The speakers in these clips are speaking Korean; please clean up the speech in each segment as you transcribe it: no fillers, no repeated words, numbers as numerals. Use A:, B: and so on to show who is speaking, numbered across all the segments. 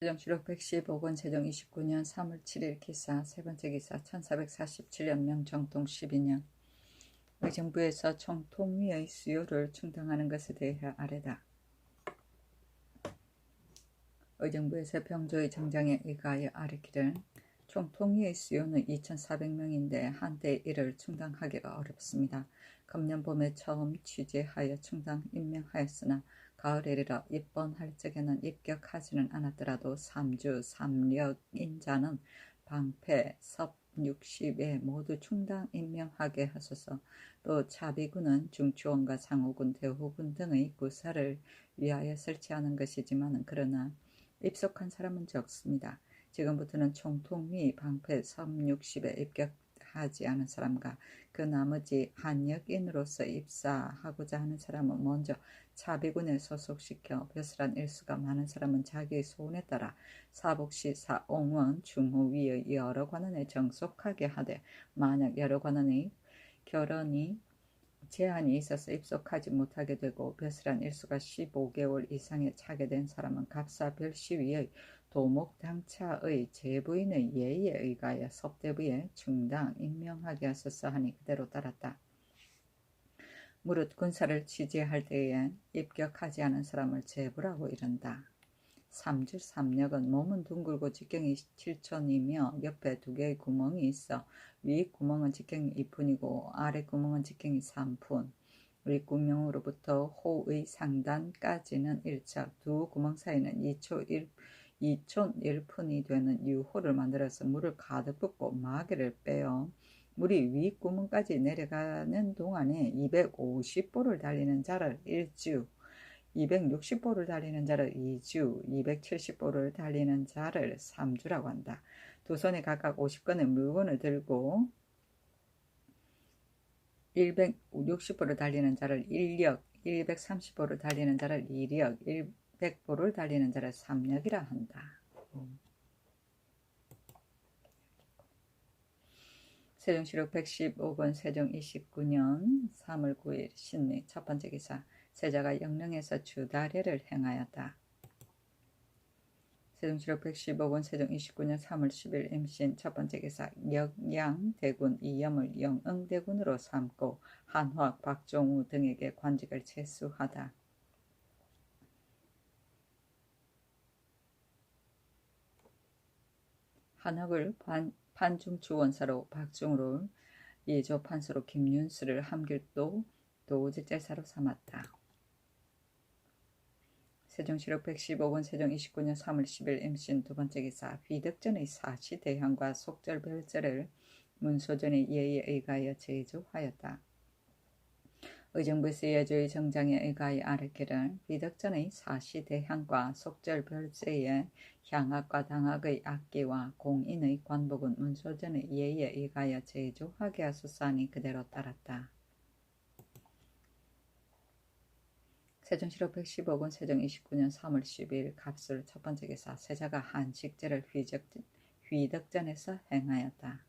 A: 세종시록 115권 세종 29년 3월 7일 기사 세번째 기사 1447년 명정통 12년 의정부에서 총통위의 수요를 충당하는 것에 대해 아래다. 의정부에서 병조의 정장에 의거하여 아뢰기를 총통위의 수요는 2400명인데 한때 이를 충당하기가 어렵습니다. 금년 봄에 처음 취재하여 충당 임명하였으나 가을에 이르러 입번할 적에는 입격하지는 않았더라도 3주 3력인 자는 방패, 섭 60에 모두 충당 임명하게 하소서. 또 자비군은 중추원과 상호군, 대호군 등의 구사를 위하여 설치하는 것이지만 그러나 입속한 사람은 적습니다. 지금부터는 총통위, 방패, 섭 60에 입격하지 않은 사람과 그 나머지 한역인으로서 입사하고자 하는 사람은 먼저 자비군에 소속시켜 벼슬한 일수가 많은 사람은 자기의 소원에 따라 사복시, 사옹원, 중후위의 여러 관원에 정속하게 하되 만약 여러 관원의 결혼이 제한이 있어서 입속하지 못하게 되고 벼슬한 일수가 15개월 이상에 차게 된 사람은 갑사별시위의 도목당차의 제부인의 예의에 의하여 섭대부에 충당 임명하게 하소서 하니 그대로 따랐다. 무릇 군사를 취재할 때에 입격하지 않은 사람을 제부라고 이른다. 3주 3력은 몸은 둥글고 직경이 7촌이며 옆에 2개의 구멍이 있어 위 구멍은 직경이 2푼이고 아래 구멍은 직경이 3푼. 위 구멍으로부터 호의 상단까지는 1척, 두 구멍 사이는 2촌 1푼이 되는 유호를 만들어서 물을 가득 붓고 마개를 빼어 물이 윗구멍까지 내려가는 동안에 250보를 달리는 자를 1주, 260보를 달리는 자를 2주, 270보를 달리는 자를 3주라고 한다. 두 손에 각각 50건의 물건을 들고 160보를 달리는 자를 1력, 230보를 달리는 자를 2력, 100보를 달리는 자를 3력이라 한다. 세종시록 115권 세종 29년 3월 9일 신리 첫 번째 기사 세자가 영릉에서 주다례를 행하였다. 세종시록 115권 세종 29년 3월 10일 임신 첫 번째 기사 역양대군 이염을 영흥대군으로 삼고 한화학 박종우 등에게 관직을 제수하다. 한학을 판중추원사로 박중우를 예조판서로 김윤수를 함길도 도제제사로 삼았다. 세종시록 115권 세종 29년 3월 10일 임신 두 번째 기사 휘덕전의 사시대향과 속절별제를 문소전의 예의에 의하여 제조하였다. 의정부에서 예조의 정장에 의하여 아뢰기를 휘덕전의 사시대향과 속절별제의 향악과 당악의 악기와 공인의 관복은 문소전의 예의에 의하여 제조하게 하소서 하니 그대로 따랐다. 세종시록 115권 세종 29년 3월 12일 갑술 첫 번째 기사 세자가 한식제를 휘덕전에서 행하였다.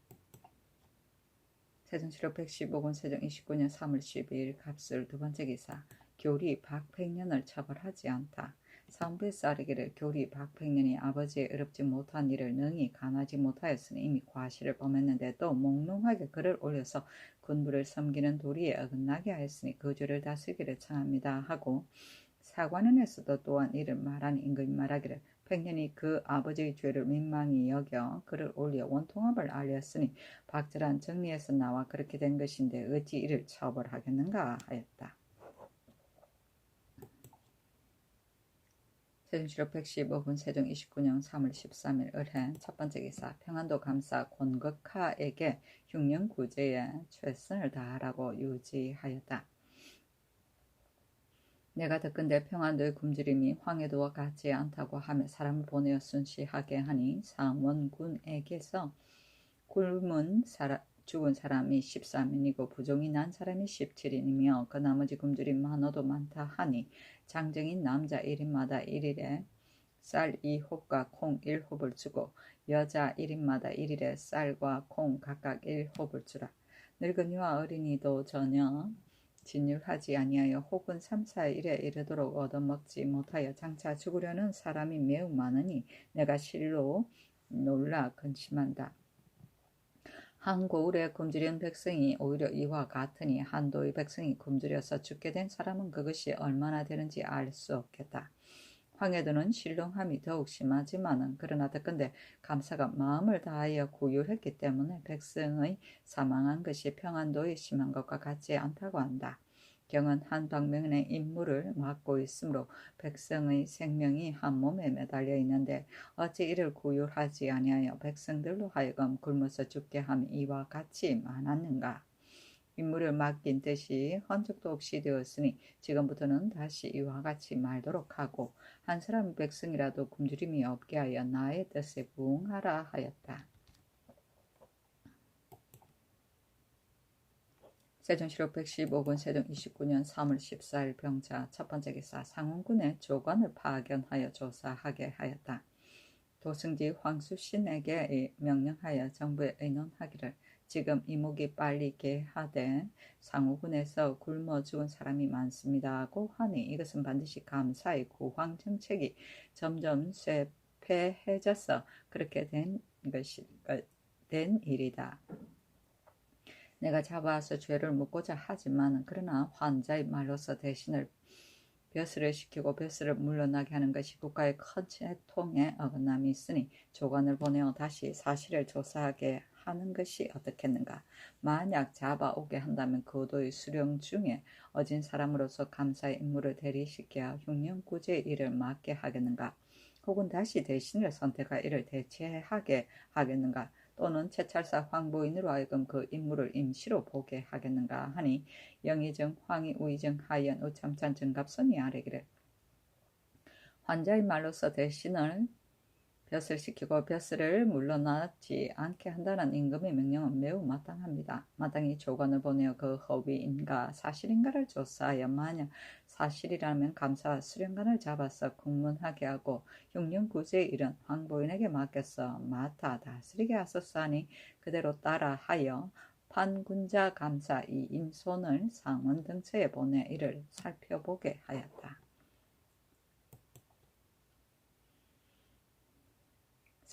A: 세종시록 115권 세종 29년 3월 12일 갑술 두 번째 기사 교리 박팽년을 처벌하지 않다. 사헌부에서 아뢰기를 교리 박팽년이 아버지의 의롭지 못한 일을 능히 간하지 못하였으니 이미 과실을 범했는데 또 몽롱하게 글을 올려서 군부를 섬기는 도리에 어긋나게 하였으니 그 죄를 다스리기를 청합니다 하고 사관원에서도 또한 이를 말하니 임금이 말하기를 팽년이 그 아버지의 죄를 민망히 여겨 글을 올려 원통합을 알렸으니 박절한 정리에서 나와 그렇게 된 것인데 어찌 이를 처벌하겠는가 하였다. 세종시록 115권 세종 29년 3월 13일 을해 첫 번째 기사 평안도 감사 권극하에게 흉령구제에 최선을 다하라고 유지하였다. 내가 듣건대 평안도의 굶주림이 황해도와 같지 않다고 하며 사람을 보내어 순시하게 하니 상원군에게서 죽은 사람이 13인이고 부종이 난 사람이 17인이며 그 나머지 굶주린 만어도 많다 하니 장정인 남자 1인마다 1일에 쌀 2홉과 콩 1홉을 주고 여자 1인마다 1일에 쌀과 콩 각각 1홉을 주라. 늙은이와 어린이도 전혀 진율하지 아니하여 혹은 3, 4일에 이르도록 얻어먹지 못하여 장차 죽으려는 사람이 매우 많으니 내가 실로 놀라 근심한다. 한 고을에 굶주린 백성이 오히려 이와 같으니 한도의 백성이 굶주려서 죽게 된 사람은 그것이 얼마나 되는지 알 수 없겠다. 황해도는 신령함이 더욱 심하지만은 그러나 더건대 감사가 마음을 다하여 구휼했기 때문에 백성의 사망한 것이 평안도에 심한 것과 같지 않다고 한다. 경은 한 방면의 임무를 맡고 있으므로 백성의 생명이 한 몸에 매달려 있는데 어찌 이를 구휼하지 아니하여 백성들로 하여금 굶어서 죽게 함이 이와 같이 많았는가. 임무를 맡긴 뜻이 헌적도 없이 되었으니 지금부터는 다시 이와 같이 말도록 하고 한 사람 백성이라도 굶주림이 없게 하여 나의 뜻에 부응하라 하였다. 세종실록 115권 세종 29년 3월 14일 병자 첫 번째 기사 상원군의 조관을 파견하여 조사하게 하였다. 도승지 황수신에게 명령하여 정부에 의논하기를 지금 이목이 빨리 개하되 상우군에서 굶어 죽은 사람이 많습니다 하고 하니 이것은 반드시 감사의 구황 정책이 점점 쇠폐해져서 그렇게 된 일이다. 내가 잡아서 죄를 묻고자 하지만 그러나 환자의 말로서 대신을 벼슬을 시키고 벼슬을 물러나게 하는 것이 국가의 큰 채통에 어긋남이 있으니 조관을 보내어 다시 사실을 조사하게 하는 것이 어떻겠는가. 만약 잡아오게 한다면 그도의 수령 중에 어진 사람으로서 감사의 임무를 대리시켜 흉년구제의 일을 맡게 하겠는가. 혹은 다시 대신을 선택하 이를 대체하게 하겠는가. 또는 채찰사 황보인으로 하여금 그 임무를 임시로 보게 하겠는가 하니 영의정 황희 우의정 하연 우참찬 정갑선이 아뢰기를 환자의 말로서 대신을 벼슬시키고 벼슬을 물러나지 않게 한다는 임금의 명령은 매우 마땅합니다. 마땅히 조관을 보내어 그 허위인가 사실인가를 조사하여 만약 사실이라면 감사 수령관을 잡아서 국문하게 하고 흉년구제의 일은 황보인에게 맡겨서 맡아 다스리게 하소서 하니 그대로 따라 하여 판군자 감사 이임손을 상원 등처에 보내 이를 살펴보게 하였다.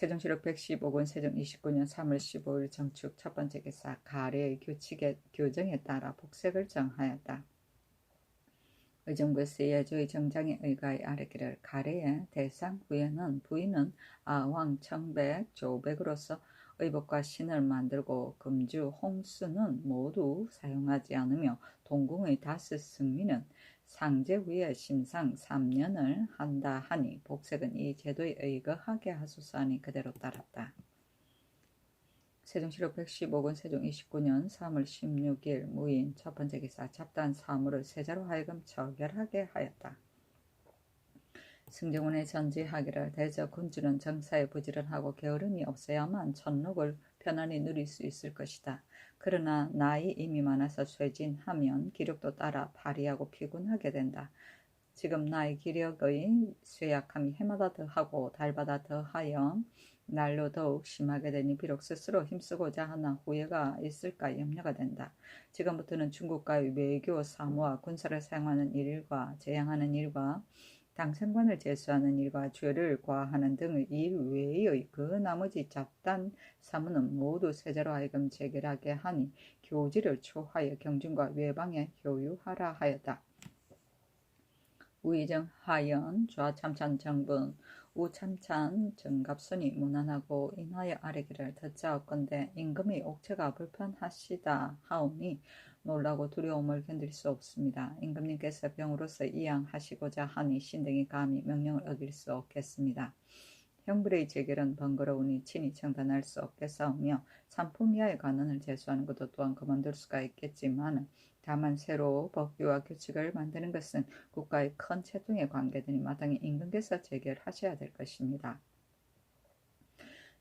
A: 세종실록 115권 세종 29년 3월 15일 정축 첫 번째 기사 가래의 규칙의 교정에 따라 복색을 정하였다. 의정부에서 예조의 정장에 의가에 아뢰기를 가래의 대상 후에는 부인은 아왕, 청백, 조백으로서 의복과 신을 만들고 금주, 홍수는 모두 사용하지 않으며 동궁의 다스 승리는 상제 후에 심상 3년을 한다 하니 복색은 이 제도에 의거하게 하소서 하니 그대로 따랐다. 세종실록 115권 세종 29년 3월 16일 무인 첫 번째 기사 잡단 사물을 세자로 하여금 처결하게 하였다. 승정원에 전지하기를 대저 군주는 정사에 부지런하고 게으름이 없어야만 천록을 편안히 누릴 수 있을 것이다. 그러나 나이 이미 많아서 쇠진하면 기력도 따라 파리하고 피곤하게 된다. 지금 나의 기력의 쇠약함이 해마다 더하고 달마다 더하여 날로 더욱 심하게 되니 비록 스스로 힘쓰고자 하나 후회가 있을까 염려가 된다. 지금부터는 중국과의 외교 사무와 군사를 사용하는 일과 재앙하는 일과 당상관을 제수하는 일과 죄를 과하는 등의 일 외의 그 나머지 잡단 사무는 모두 세자로 하여금 체결하게 하니 교지를 초하여 경중과 외방에 효유하라 하였다. 우의정 하연 좌참찬 정분 우참찬 정갑선이 무난하고 인하여 아뢰기를 듣자옵건대 임금의 옥체가 불편하시다 하오니 놀라고 두려움을 견딜 수 없습니다. 임금님께서 병으로서 이양하시고자 하니 신등이 감히 명령을 어길 수 없겠습니다. 형벌의 재결은 번거로우니 친히 청단할 수 없겠사오며 상품 이하의 관원을 제수하는 것도 또한 그만둘 수가 있겠지만 다만 새로 법규와 규칙을 만드는 것은 국가의 큰 채통에 관계되니 마땅히 임금께서 재결하셔야 될 것입니다.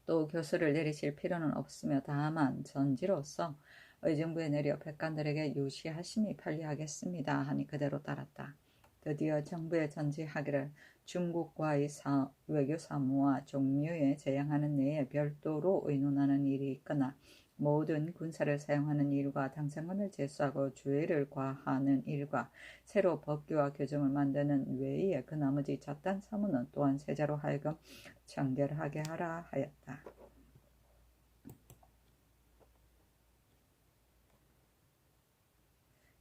A: 또 교수를 내리실 필요는 없으며 다만 전지로서 의정부에 내려 백관들에게 유시하심이 편리하겠습니다 하니 그대로 따랐다. 드디어 정부에 전지하기를 중국과의 외교 사무와 종묘에 재양하는 내에 별도로 의논하는 일이 있거나 모든 군사를 사용하는 일과 당상권을 제수하고 주의를 과하는 일과 새로 법규와 규정을 만드는 외에 그 나머지 잡단 사무는 또한 세자로 하여금 청결하게 하라 하였다.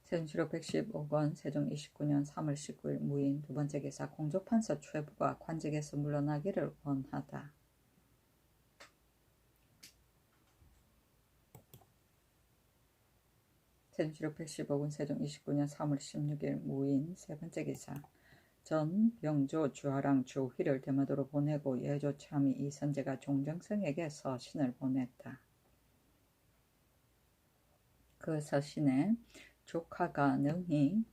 A: 세종시로 115권 세종 29년 3월 19일 무인 두 번째 기사 공조판서 최부가 관직에서 물러나기를 원하다. 세종시로 115권 세종 29년 3월 16일 무인 세 번째 기사 전병조 주하랑 주휘를 대마도로 보내고 예조 참의 이선재가 종정성에게 서신을 보냈다. 그 서신에 조카가 능히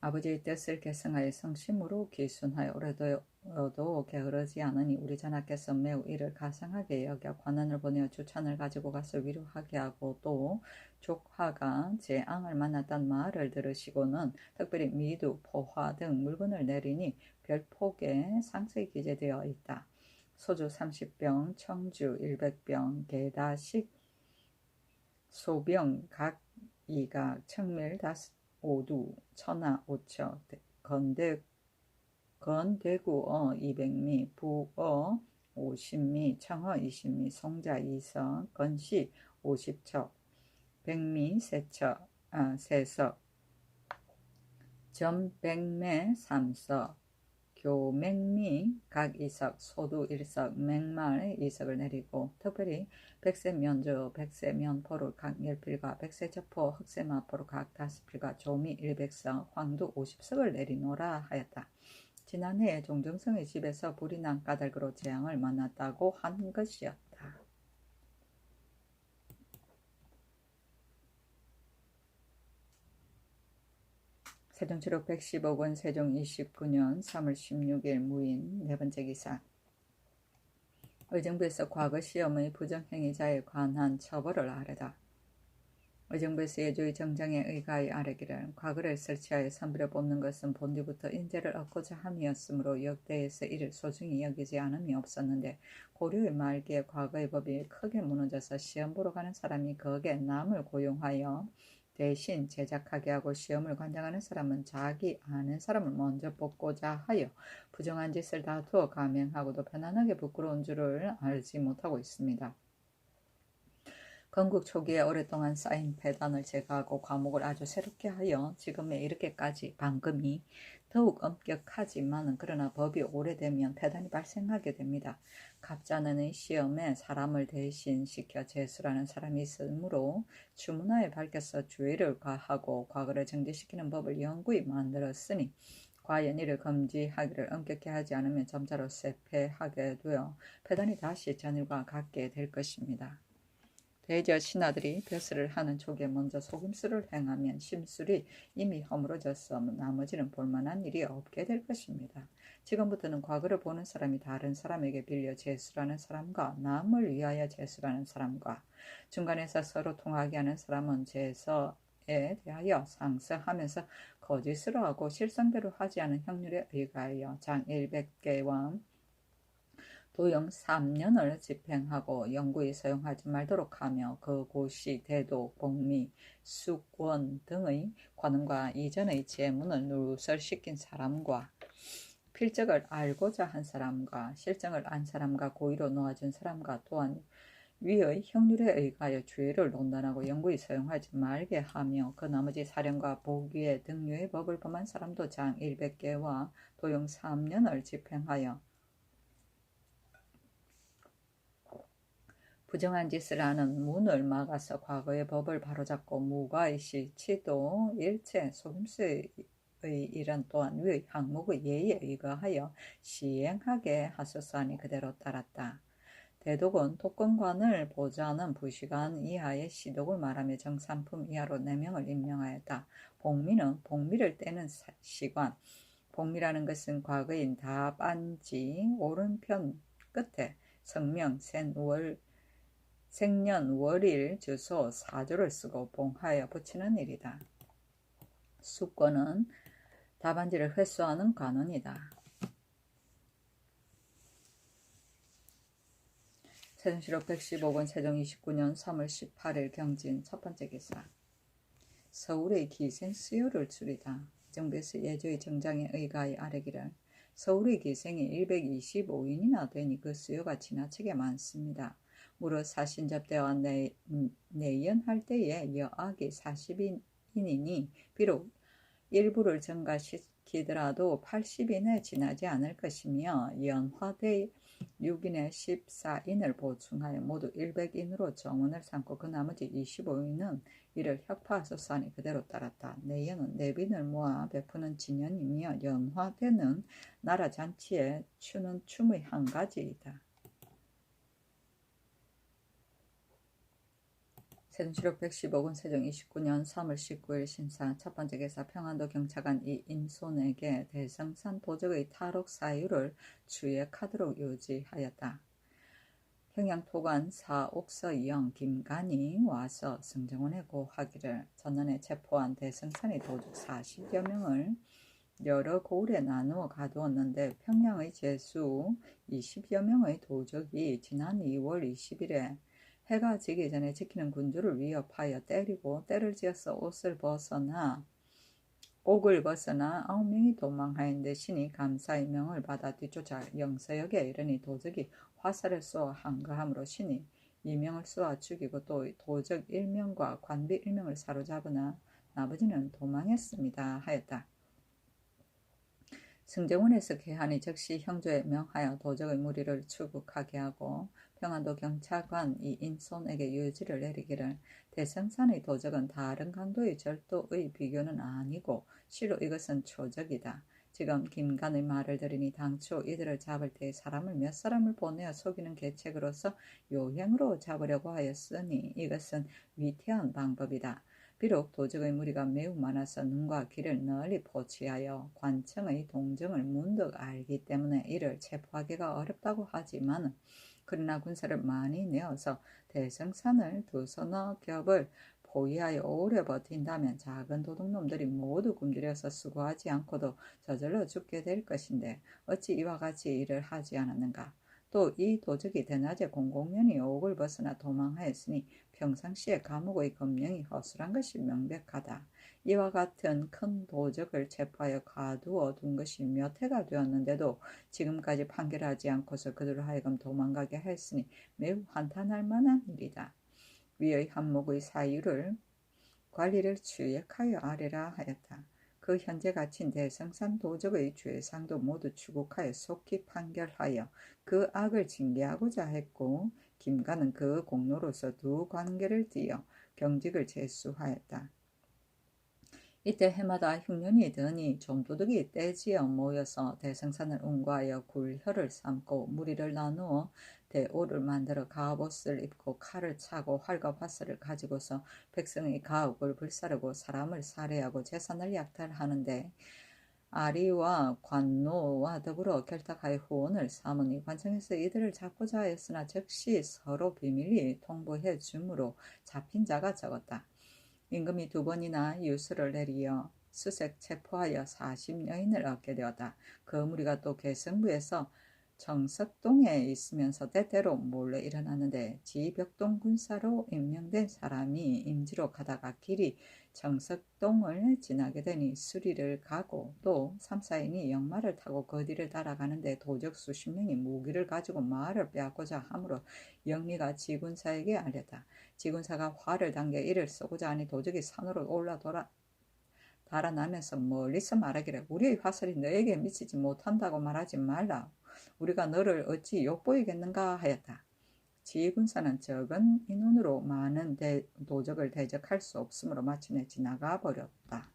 A: 아버지의 뜻을 계승하여 성심으로 기순하여 오래도도 게으르지 않으니 우리 전하께서 매우 이를 가상하게 여겨 관원을 보내어 주찬을 가지고 가서 위로하게 하고 또 조카가 재앙을 만났단 말을 들으시고는 특별히 미두, 포화 등 물건을 내리니 별폭에 상세히 기재되어 있다. 소주 30병, 청주 100병, 개다식 소병 각 2각, 청밀 5두, 천하 5척, 건대구어 200미, 부어 50미, 청어 20미, 송자 2석, 건시 50척, 백미 3석, 점백매 3석, 교맹미 각 2석, 소두 1석, 맹말 2석을 내리고 특별히 백세면조, 백세면포를 각 10필과 백세저포, 흑세마포를 각 5필과 조미 100석, 황두 50석을 내리노라 하였다. 지난해에 종정성의 집에서 불이 난 까닭으로 재앙을 만났다고 한 것이었다. 세종시록 115권 세종 29년 3월 16일 무인 네 번째 기사 의정부에서 과거 시험의 부정행위자에 관한 처벌을 아뢰다. 의정부에서 예조의 정장에 의가하여 아뢰기를 과거를 설치하여 선비를 뽑는 것은 본디부터 인재를 얻고자 함이었으므로 역대에서 이를 소중히 여기지 않음이 없었는데 고려의 말기에 과거의 법이 크게 무너져서 시험 보러 가는 사람이 거기에 남을 고용하여 대신 제작하게 하고 시험을 관장하는 사람은 자기 아는 사람을 먼저 뽑고자 하여 부정한 짓을 다투어 감행하고도 편안하게 부끄러운 줄을 알지 못하고 있습니다. 건국 초기에 오랫동안 쌓인 폐단을 제거하고 과목을 아주 새롭게 하여 지금에 이렇게까지 방금이 더욱 엄격하지만은 그러나 법이 오래되면 폐단이 발생하게 됩니다. 갑자는의 시험에 사람을 대신시켜 제수라는 사람이 있으므로 주문하에 밝혀서 주의를 과하고 과거를 정지시키는 법을 영구히 만들었으니 과연 이를 금지하기를 엄격히 하지 않으면 점차로 쇠폐하게 되어 폐단이 다시 전일과 같게 될 것입니다. 대저 신하들이 벼슬을 하는 촉에 먼저 속임수를 행하면 심술이 이미 허물어져서 나머지는 볼만한 일이 없게 될 것입니다. 지금부터는 과거를 보는 사람이 다른 사람에게 빌려 제수라는 사람과 남을 위하여 제수라는 사람과 중간에서 서로 통하게 하는 사람은 제서에 대하여 상서하면서 거짓으로 하고 실상대로 하지 않은 형률에 의하여 장 100개와 도형 3년을 집행하고 영구히 사용하지 말도록 하며 그곳이 대도, 복미, 숙원 등의 관음과 이전의 제문을 누설시킨 사람과 필적을 알고자 한 사람과 실정을 안 사람과 고의로 놓아준 사람과 또한 위의 형률에 의하여 주의를 논단하고 영구히 사용하지 말게 하며 그 나머지 사령과 복위의 등류의 법을 범한 사람도 장 100개와 도형 3년을 집행하여 부정한 짓을 하는 문을 막아서 과거의 법을 바로잡고 무과의 치도 일체 속임수의 일은 또한 위의 항목의 예의에 의거하여 시행하게 하소서 하니 그대로 따랐다. 대독은 독건관을 보좌하는 부시관 이하의 시독을 말하며 정삼품 이하로 4명을 임명하였다. 복미는 복미를 떼는 시관, 복미라는 것은 과거인 다반지 오른편 끝에 성명, 생년, 월일, 주소, 사조를 쓰고 봉하여 붙이는 일이다. 숙권은 답안지를 회수하는 관원이다. 세종시록 115권 세종 29년 3월 18일 경진 첫 번째 기사. 서울의 기생 수요를 줄이다. 정부에서 예조의 정장에 의가하여 아뢰기를 서울의 기생이 125인이나 되니 그 수요가 지나치게 많습니다. 무릇 사신접대와 내연할 때에 여학이 40인이니 비록 일부를 증가시키더라도 80인에 지나지 않을 것이며 연화대 6인에 14인을 보충하여 모두 100인으로 정원을 삼고 그 나머지 25인은 이를 혁파하소서 하니 그대로 따랐다. 내연은 내빈을 모아 베푸는 진연이며 연화대는 나라 잔치에 추는 춤의 한 가지이다. 세종시록 115권 세종 29년 3월 19일 신사 첫 번째 기사. 평안도 경찰관 이인손에게 대성산 도적의 탈옥 사유를 추액하도록 요지하였다. 평양토관 사옥서영 김간이 와서 승정원에 고하기를 전년에 체포한 대성산의 도적 40여 명을 여러 고을에 나누어 가두었는데 평양의 제수 20여 명의 도적이 지난 2월 20일에 해가 지기 전에 지키는 군주를 위협하여 때리고 때를 지어서 옥을 벗어나 9명이 도망하였는데 신이 감사의 명을 받아 뒤쫓아 영서역에 이르니 도적이 화살을 쏘아 항거함으로 신이 2명을 쏘아 죽이고 또 도적 1명과 관비 1명을 사로잡으나 나머지는 도망했습니다 하였다. 승정원에서 개하니 즉시 형조에 명하여 도적의 무리를 추국하게 하고 평안도 경찰관 이인손에게 유지를 내리기를 대성산의 도적은 다른 강도의 절도의 비교는 아니고 실로 이것은 초적이다. 지금 김간의 말을 들으니 당초 이들을 잡을 때 사람을 몇 사람을 보내어 속이는 계책으로서 요행으로 잡으려고 하였으니 이것은 위태한 방법이다. 비록 도적의 무리가 매우 많아서 눈과 귀를 널리 포취하여 관청의 동정을 문득 알기 때문에 이를 체포하기가 어렵다고 하지만 그러나 군사를 많이 내어서 대성산을 두서너 겹을 포위하여 오래 버틴다면 작은 도둑놈들이 모두 굶주려서 수고하지 않고도 저절로 죽게 될 것인데 어찌 이와 같이 일을 하지 않았는가. 또 이 도적이 대낮에 공공연히 옥을 벗어나 도망하였으니 평상시에 감옥의 검령이 허술한 것이 명백하다. 이와 같은 큰 도적을 체포하여 가두어 둔 것이 몇 해가 되었는데도 지금까지 판결하지 않고서 그들을 하여금 도망가게 했으니 매우 한탄할 만한 일이다. 위의 한목의 사유를 관리를 추액하여 아뢰라 하였다. 그 현재 갇힌 대성산 도적의 죄상도 모두 추국하여 속히 판결하여 그 악을 징계하고자 했고 김간은 그 공로로서 두 관계를 띄어 경직을 제수하였다. 이때 해마다 흉년이 드니 좀도둑이 떼지어 모여서 대성산을 운구하여 굴혈을 삶고 무리를 나누어 대오를 만들어 갑옷을 입고 칼을 차고 활과 화살을 가지고서 백성의 가옥을 불사르고 사람을 살해하고 재산을 약탈하는데 아리와 관노와 더불어 결탁하여 후원을 삼으니 관청에서 이들을 잡고자 하였으나 즉시 서로 비밀리 통보해 주므로 잡힌 자가 적었다. 임금이 2번이나 유수를 내리어 수색 체포하여 40여인을 얻게 되었다. 그 무리가 또 개성부에서 정석동에 있으면서 때때로 몰래 일어났는데 지벽동 군사로 임명된 사람이 임지로 가다가 길이 정석동을 지나게 되니 수리를 가고 또 3, 4인이 역마를 타고 그 뒤를 따라가는데 도적 수십 명이 무기를 가지고 말을 빼앗고자 하므로 영리가 지군사에게 알렸다. 지군사가 활을 당겨 이를 쏘고자 하니 도적이 산으로 올라 달아나면서 멀리서 말하기를 우리의 화살이 너에게 미치지 못한다고 말하지 말라. 우리가 너를 어찌 욕보이겠는가 하였다. 지휘군사는 적은 인원으로 많은 도적을 대적할 수 없으므로 마침내 지나가 버렸다.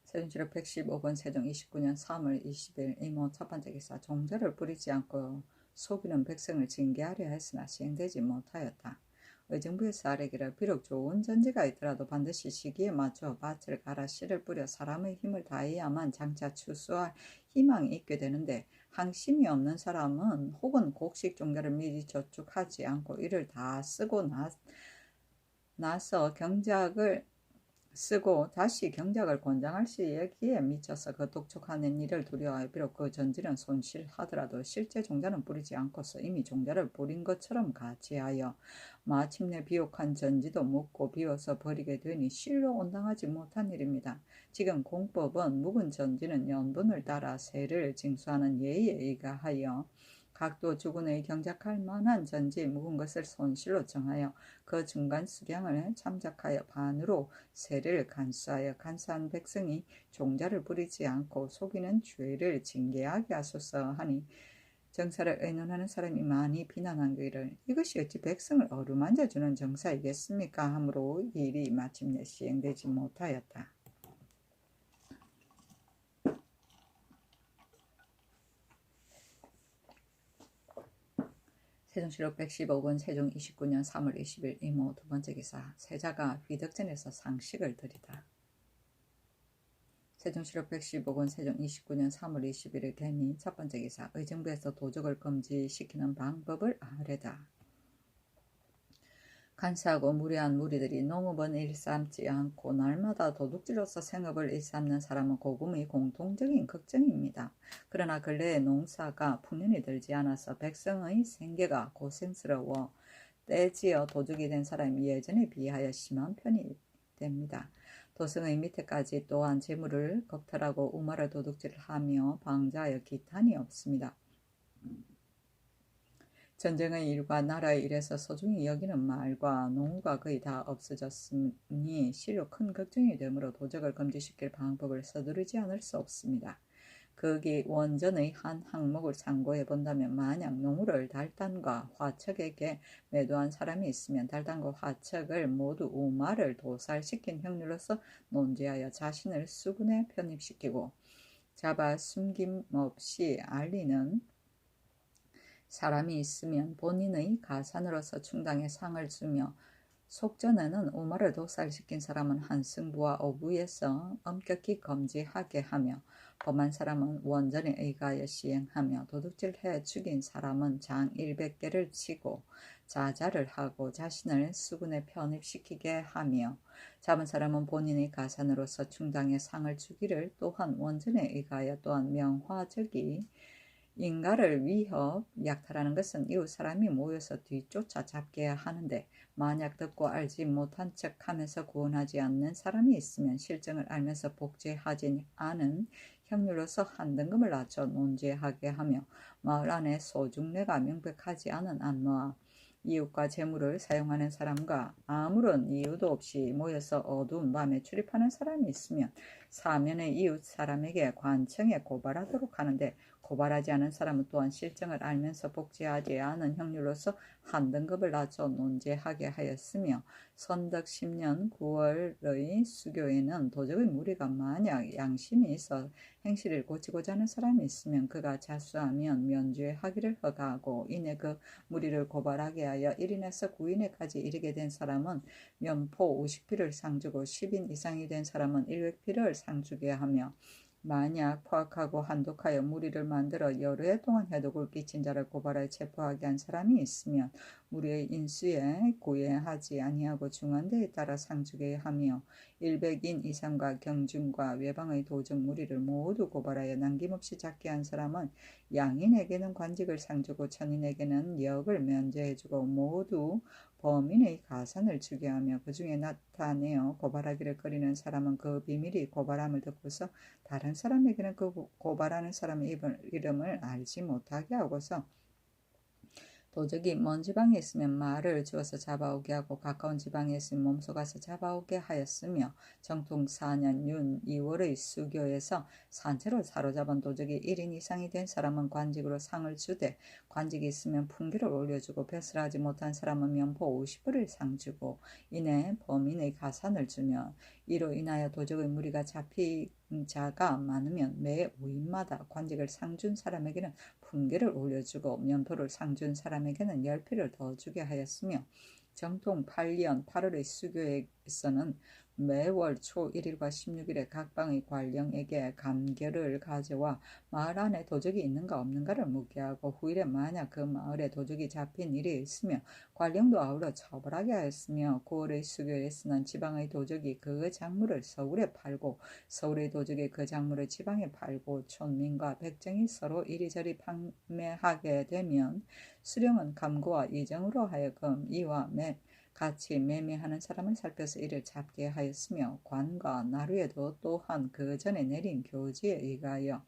A: 세종시록 115권 세종 29년 3월 20일 이모 첫 번째 기사. 종자를 부리지 않고 속이는 백성을 징계하려 했으나 시행되지 못하였다. 의정부에서 아뢰기를 비록 좋은 전지가 있더라도 반드시 시기에 맞춰 밭을 갈아 씨를 뿌려 사람의 힘을 다해야만 장차 추수할 희망이 있게 되는데 항심이 없는 사람은 혹은 곡식 종자를 미리 저축하지 않고 이를 다 쓰고 나서 경작을 쓰고 다시 경작을 권장할 시기에 미쳐서 그 독촉하는 일을 두려워하여 비록 그 전지는 손실하더라도 실제 종자는 뿌리지 않고서 이미 종자를 뿌린 것처럼 가치하여 마침내 비옥한 전지도 묻고 비워서 버리게 되니 실로 온당하지 못한 일입니다. 지금 공법은 묵은 전지는 연분을 따라 세를 징수하는 예의에 의하여 각도 주군의 경작할 만한 전지 묵은 것을 손실로 정하여 그 중간 수량을 참작하여 반으로 세를 간수하여 간수한 백성이 종자를 부리지 않고 속이는 죄를 징계하게 하소서 하니 정사를 의논하는 사람이 많이 비난한기를 이것이 어찌 백성을 어루만져주는 정사이겠습니까 하므로 이 일이 마침내 시행되지 못하였다. 세종실록 115권 세종 29년 3월 20일 이모 두 번째 기사 세자가 휘덕전에서 상식을 드리다. 세종실록 115권 세종 29년 3월 20일의 개미 첫 번째 기사 의정부에서 도적을 금지시키는 방법을 아뢰다. 간사하고 무례한 무리들이 농업은 일삼지 않고 날마다 도둑질로서 생업을 일삼는 사람은 고금의 공통적인 걱정입니다. 그러나 근래에 농사가 풍년이 들지 않아서 백성의 생계가 고생스러워 떼지어 도둑이 된 사람이 예전에 비하여 심한 편이 됩니다. 도성의 밑에까지 또한 재물을 겁탈하고 우마를 도둑질을 하며 방자하여 기탄이 없습니다. 전쟁의 일과 나라의 일에서 소중히 여기는 말과 농우가 거의 다 없어졌으니 실로 큰 걱정이 되므로 도적을 금지시킬 방법을 서두르지 않을 수 없습니다. 거기 원전의 한 항목을 참고해 본다면 만약 농우를 달단과 화척에게 매도한 사람이 있으면 달단과 화척을 모두 우마를 도살시킨 형률로서 논죄하여 자신을 수군에 편입시키고 잡아 숨김없이 알리는 사람이 있으면 본인의 가산으로서 충당의 상을 주며 속전에는 우마를 독살시킨 사람은 한승부와 어부에서 엄격히 검지하게 하며 범한 사람은 원전에 의하여 시행하며 도둑질해 죽인 사람은 장 100개를 치고 자자를 하고 자신을 수군에 편입시키게 하며 잡은 사람은 본인의 가산으로서 충당의 상을 주기를 또한 원전에 의하여 또한 명화적이 인가를 위협, 약탈하는 것은 이웃 사람이 모여서 뒤쫓아 잡게 하는데 만약 듣고 알지 못한 척하면서 구원하지 않는 사람이 있으면 실정을 알면서 복제하지 않은 형률로서 한 등급을 낮춰 논죄하게 하며 마을 안에 소중례가 명백하지 않은 안노와 이웃과 재물을 사용하는 사람과 아무런 이유도 없이 모여서 어두운 밤에 출입하는 사람이 있으면 사면의 이웃 사람에게 관청에 고발하도록 하는데 고발하지 않은 사람은 또한 실정을 알면서 복제하지 않은 형률로서 한 등급을 낮춰 논죄하게 하였으며 선덕 10년 9월의 수교에는 도적의 무리가 만약 양심이 있어 행실을 고치고자 하는 사람이 있으면 그가 자수하면 면죄하기를 허가하고 이내 그 무리를 고발하게 하여 1인에서 9인에까지 이르게 된 사람은 면포 50피를 상주고 10인 이상이 된 사람은 100피를 상주게 하며 만약 포악하고 한독하여 무리를 만들어 여러 해 동안 해독을 끼친 자를 고발하여 체포하게 한 사람이 있으면 무리의 인수에 구애하지 아니하고 중한대에 따라 상주게 하며 100인 이상과 경중과 외방의 도적 무리를 모두 고발하여 남김없이 잡게 한 사람은 양인에게는 관직을 상주고 천인에게는 역을 면제해주고 모두 범인의 가산을 주게 하며 그 중에 나타내어 고발하기를 꺼리는 사람은 그 비밀이 고발함을 듣고서 다른 사람에게는 그 고발하는 사람의 이름을 알지 못하게 하고서 도적이 먼 지방에 있으면 말을 주어서 잡아오게 하고 가까운 지방에 있으면 몸속아서 잡아오게 하였으며 정통 4년 윤 2월의 수교에서 산채로 사로잡은 도적이 1인 이상이 된 사람은 관직으로 상을 주되 관직이 있으면 풍기를 올려주고 벼슬하지 못한 사람은 면포 50불을 상주고 이내 범인의 가산을 주며 이로 인하여 도적의 무리가 잡힌 자가 많으면 매 5인마다 관직을 상준 사람에게는 풍계를 올려주고 면포를 상준 사람에게는 10피를 더 주게 하였으며 정통 8년 8월의 수교에서는 매월 초 1일과 16일에 각 방의 관령에게 감결을 가져와 마을 안에 도적이 있는가 없는가를 묻게 하고 후일에 만약 그 마을에 도적이 잡힌 일이 있으며 관령도 아울러 처벌하게 하였으며 9월의 수교에 쓰는 지방의 도적이 그 작물을 서울에 팔고 서울의 도적이 그 작물을 지방에 팔고 촌민과 백정이 서로 이리저리 판매하게 되면 수령은 감고와 이정으로 하여금 이와 같이 매매하는 사람을 살펴서 이를 잡게 하였으며 관과 나루에도 또한 그 전에 내린 교지에 의하여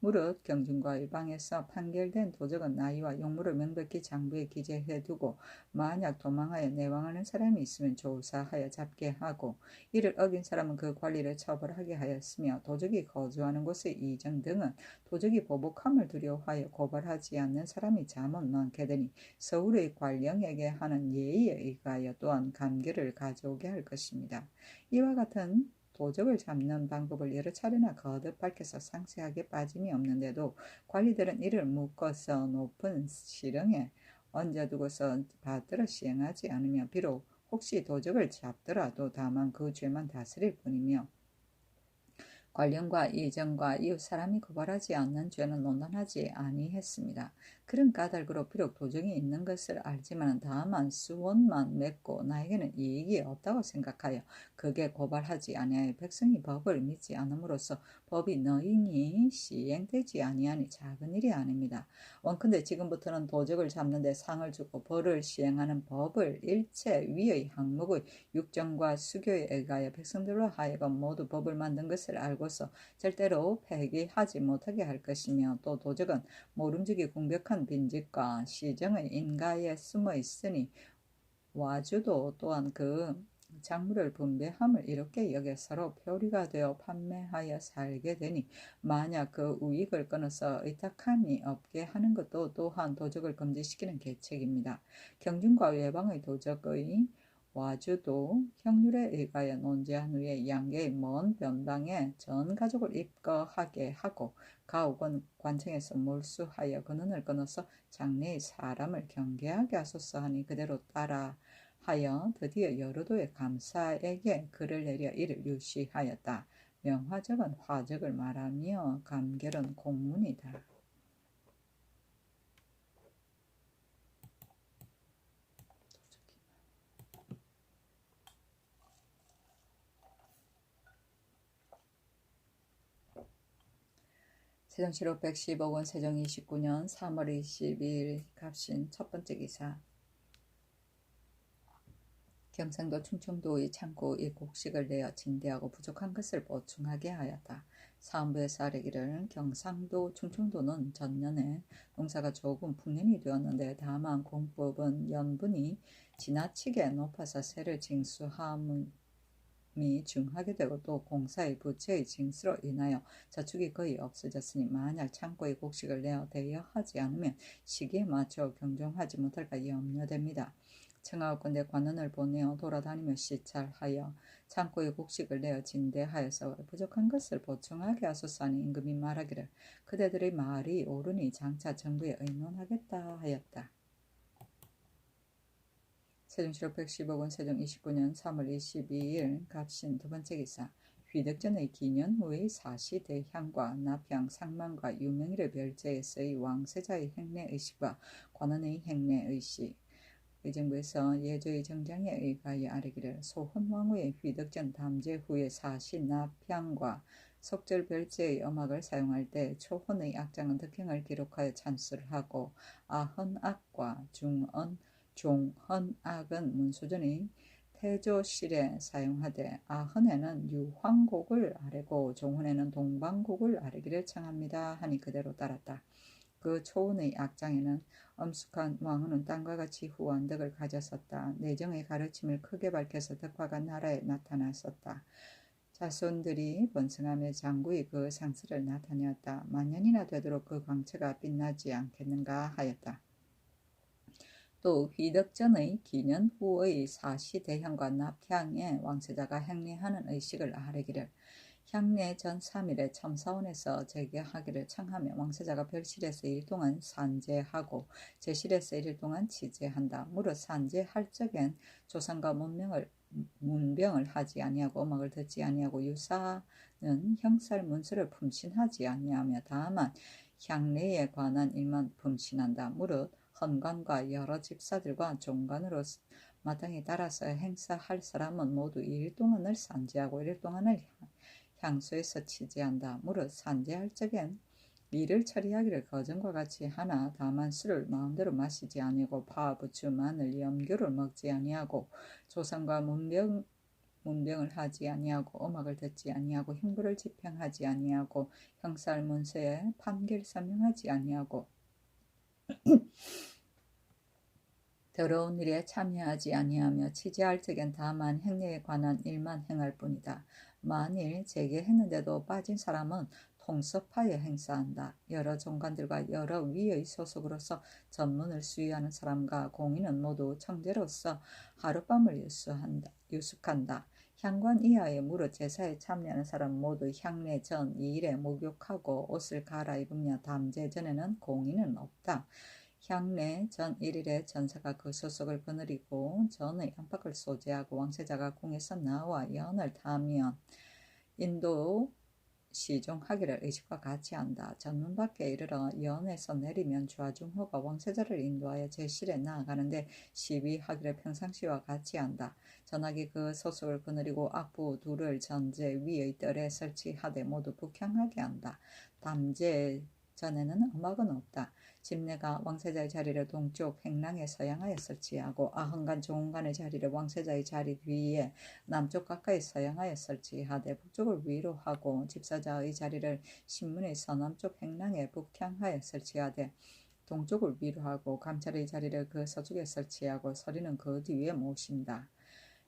A: 무릇 경중과 의방에서 판결된 도적은 나이와 용무를 명백히 장부에 기재해 두고 만약 도망하여 내왕하는 사람이 있으면 조사하여 잡게 하고 이를 어긴 사람은 그 관리를 처벌하게 하였으며 도적이 거주하는 곳의 이정 등은 도적이 보복함을 두려워하여 고발하지 않는 사람이 잠언 많게 되니 서울의 관령에게 하는 예의에 의하여 또한 감결을 가져오게 할 것입니다. 이와 같은 도적을 잡는 방법을 여러 차례나 거듭 밝혀서 상세하게 빠짐이 없는데도 관리들은 이를 묶어서 높은 시령에 얹어두고서 받들어 시행하지 않으며 비록 혹시 도적을 잡더라도 다만 그 죄만 다스릴 뿐이며 관령과 이정과 이웃 사람이 고발하지 않는 죄는 논란하지 아니했습니다. 그런 까닭으로 비록 도적이 있는 것을 알지만 다만 수원만 맺고 나에게는 이익이 없다고 생각하여 그게 고발하지 아니하여 백성이 법을 믿지 않음으로써 법이 너희니 시행되지 아니하니 작은 일이 아닙니다. 원컨대 지금부터는 도적을 잡는 데 상을 주고 벌을 시행하는 법을 일체 위의 항목의 육정과 수교에 의하여 백성들로 하여금 모두 법을 만든 것을 알고서 절대로 폐기하지 못하게 할 것이며 또 도적은 모름지기 궁벽한 빈집과 시정의 인가에 숨어 있으니 와주도 또한 그 작물을 분배함을 이렇게 여겨 서로 표리가 되어 판매하여 살게 되니 만약 그 우익을 끊어서 의탁함이 없게 하는 것도 또한 도적을 금지시키는 계책입니다. 경중과 외방의 도적의 와주도 형률에 의하여 논제한 후에 양계의 먼 변방에 전 가족을 입거하게 하고 가옥은 관청에서 몰수하여 근원을 끊어서 장래의 사람을 경계하게 하소서 하니 그대로 따라 하여 드디어 여러도의 감사에게 글을 내려 이를 유시하였다. 명화적은 화적을 말하며 감결은 공문이다. 세종실록 115권 세종 29년 3월 22일 갑신 첫 번째 기사. 경상도 충청도의 창고의 곡식을 내어 진대하고 부족한 것을 보충하게 하였다. 사헌부에서 아뢰기를 경상도 충청도는 전년에 농사가 조금 풍년이 되었는데 다만 공법은 연분이 지나치게 높아서 세를 징수함이 중하게 되고 또 공사의 부채의 징수로 인하여 저축이 거의 없어졌으니 만약 창고의 곡식을 내어 대여하지 않으면 시기에 맞춰 경종하지 못할까 염려됩니다. 청하건대 관원을 보내어 돌아다니며 시찰하여 창고의 곡식을 내어 진대하여서 부족한 것을 보충하게 하소서 하니 임금이 말하기를 그대들의 말이 옳으니 장차 정부에 의논하겠다 하였다. 세종실록 115권 세종 29년 3월 22일 갑신 두 번째 기사. 휘득전의 기년 후의 사시대향과 납향 상만과 유명일의 별제에서의 왕세자의 행례의식과 관원의 행례의식. 의정부에서 예조의 정장에 의하여 아뢰기를 소헌왕후의 휘득전 담제 후에 사시 납향과 속절 별제의 음악을 사용할 때 초헌의 악장은 득행을 기록하여 찬수를 하고 아헌악과 종헌악은 문수전의 태조실에 사용하되 아헌에는 유황곡을 아뢰고 종헌에는 동방곡을 아뢰기를 청합니다 하니 그대로 따랐다. 그 초운의 악장에는 엄숙한 왕후는 땅과 같이 후한 덕을 가졌었다. 내정의 가르침을 크게 밝혀서 덕화가 나라에 나타났었다. 자손들이 번성하며 장구의 그 상스를 나타내었다. 만년이나 되도록 그 광채가 빛나지 않겠는가 하였다. 또 휘덕전의 기년 후의 사시대향과 납향의 왕세자가 행례하는 의식을 아뢰기를 향례 전 3일에 첨사원에서 재개하기를 청하며 왕세자가 별실에서 1일 동안 산제하고 제실에서 1일 동안 치제한다. 무릇 산제할 적엔 조상과 문명을 문병을 하지 아니하고 음악을 듣지 아니하고 유사는 형살 문서를 품신하지 아니하며 다만 향례에 관한 일만 품신한다. 무릇 헌관과 여러 집사들과 종관으로 마땅히 따라서 행사할 사람은 모두 1일 동안을 산지하고 1일 동안을 향소에서 치지한다. 무릇 산지할 적엔 일을 처리하기를 거전과 같이 하나 다만 술을 마음대로 마시지 아니하고 파, 부추, 마늘, 염교를 먹지 아니하고 조상과 문병을 하지 아니하고 음악을 듣지 아니하고 형부를 집행하지 아니하고 형살 문서에 판결 설명하지 아니하고 더러운 일에 참여하지 아니하며 치지할 적엔 다만 행례에 관한 일만 행할 뿐이다. 만일 재개했는데도 빠진 사람은 통섭하여 행사한다. 여러 종관들과 여러 위의 소속으로서 전문을 수유하는 사람과 공인은 모두 청제로서 하룻밤을 유숙한다. 향관 이하의 무릇 제사에 참여하는 사람 모두 향례 전 2일에 목욕하고 옷을 갈아입으며 담제 전에는 공인은 없다. 향례 전 1일에 전사가 그 소속을 거느리고 전의 안팎을 소재하고 왕세자가 궁에서 나와 연을 타면 인도 시종하기를 의식과 같이 한다. 전문 밖에 이르러 연에서 내리면 좌중호가 왕세자를 인도하여 제실에 나아가는데 시비하기를 평상시와 같이 한다. 전하기 그 소속을 거느리고 악부 둘을 전제 위의 뜰에 설치하되 모두 북향하게 한다. 담제 전에는 음악은 없다. 집내가 왕세자의 자리를 동쪽 행랑에 서양하여 설치하고 아흥간 조흥간의 자리를 왕세자의 자리 뒤에 남쪽 가까이 서양하여 설치하되 북쪽을 위로 하고 집사자의 자리를 신문의 서남쪽 행랑에 북향하여 설치하되 동쪽을 위로 하고 감찰의 자리를 그 서쪽에 설치하고 서리는 그 뒤에 모신다.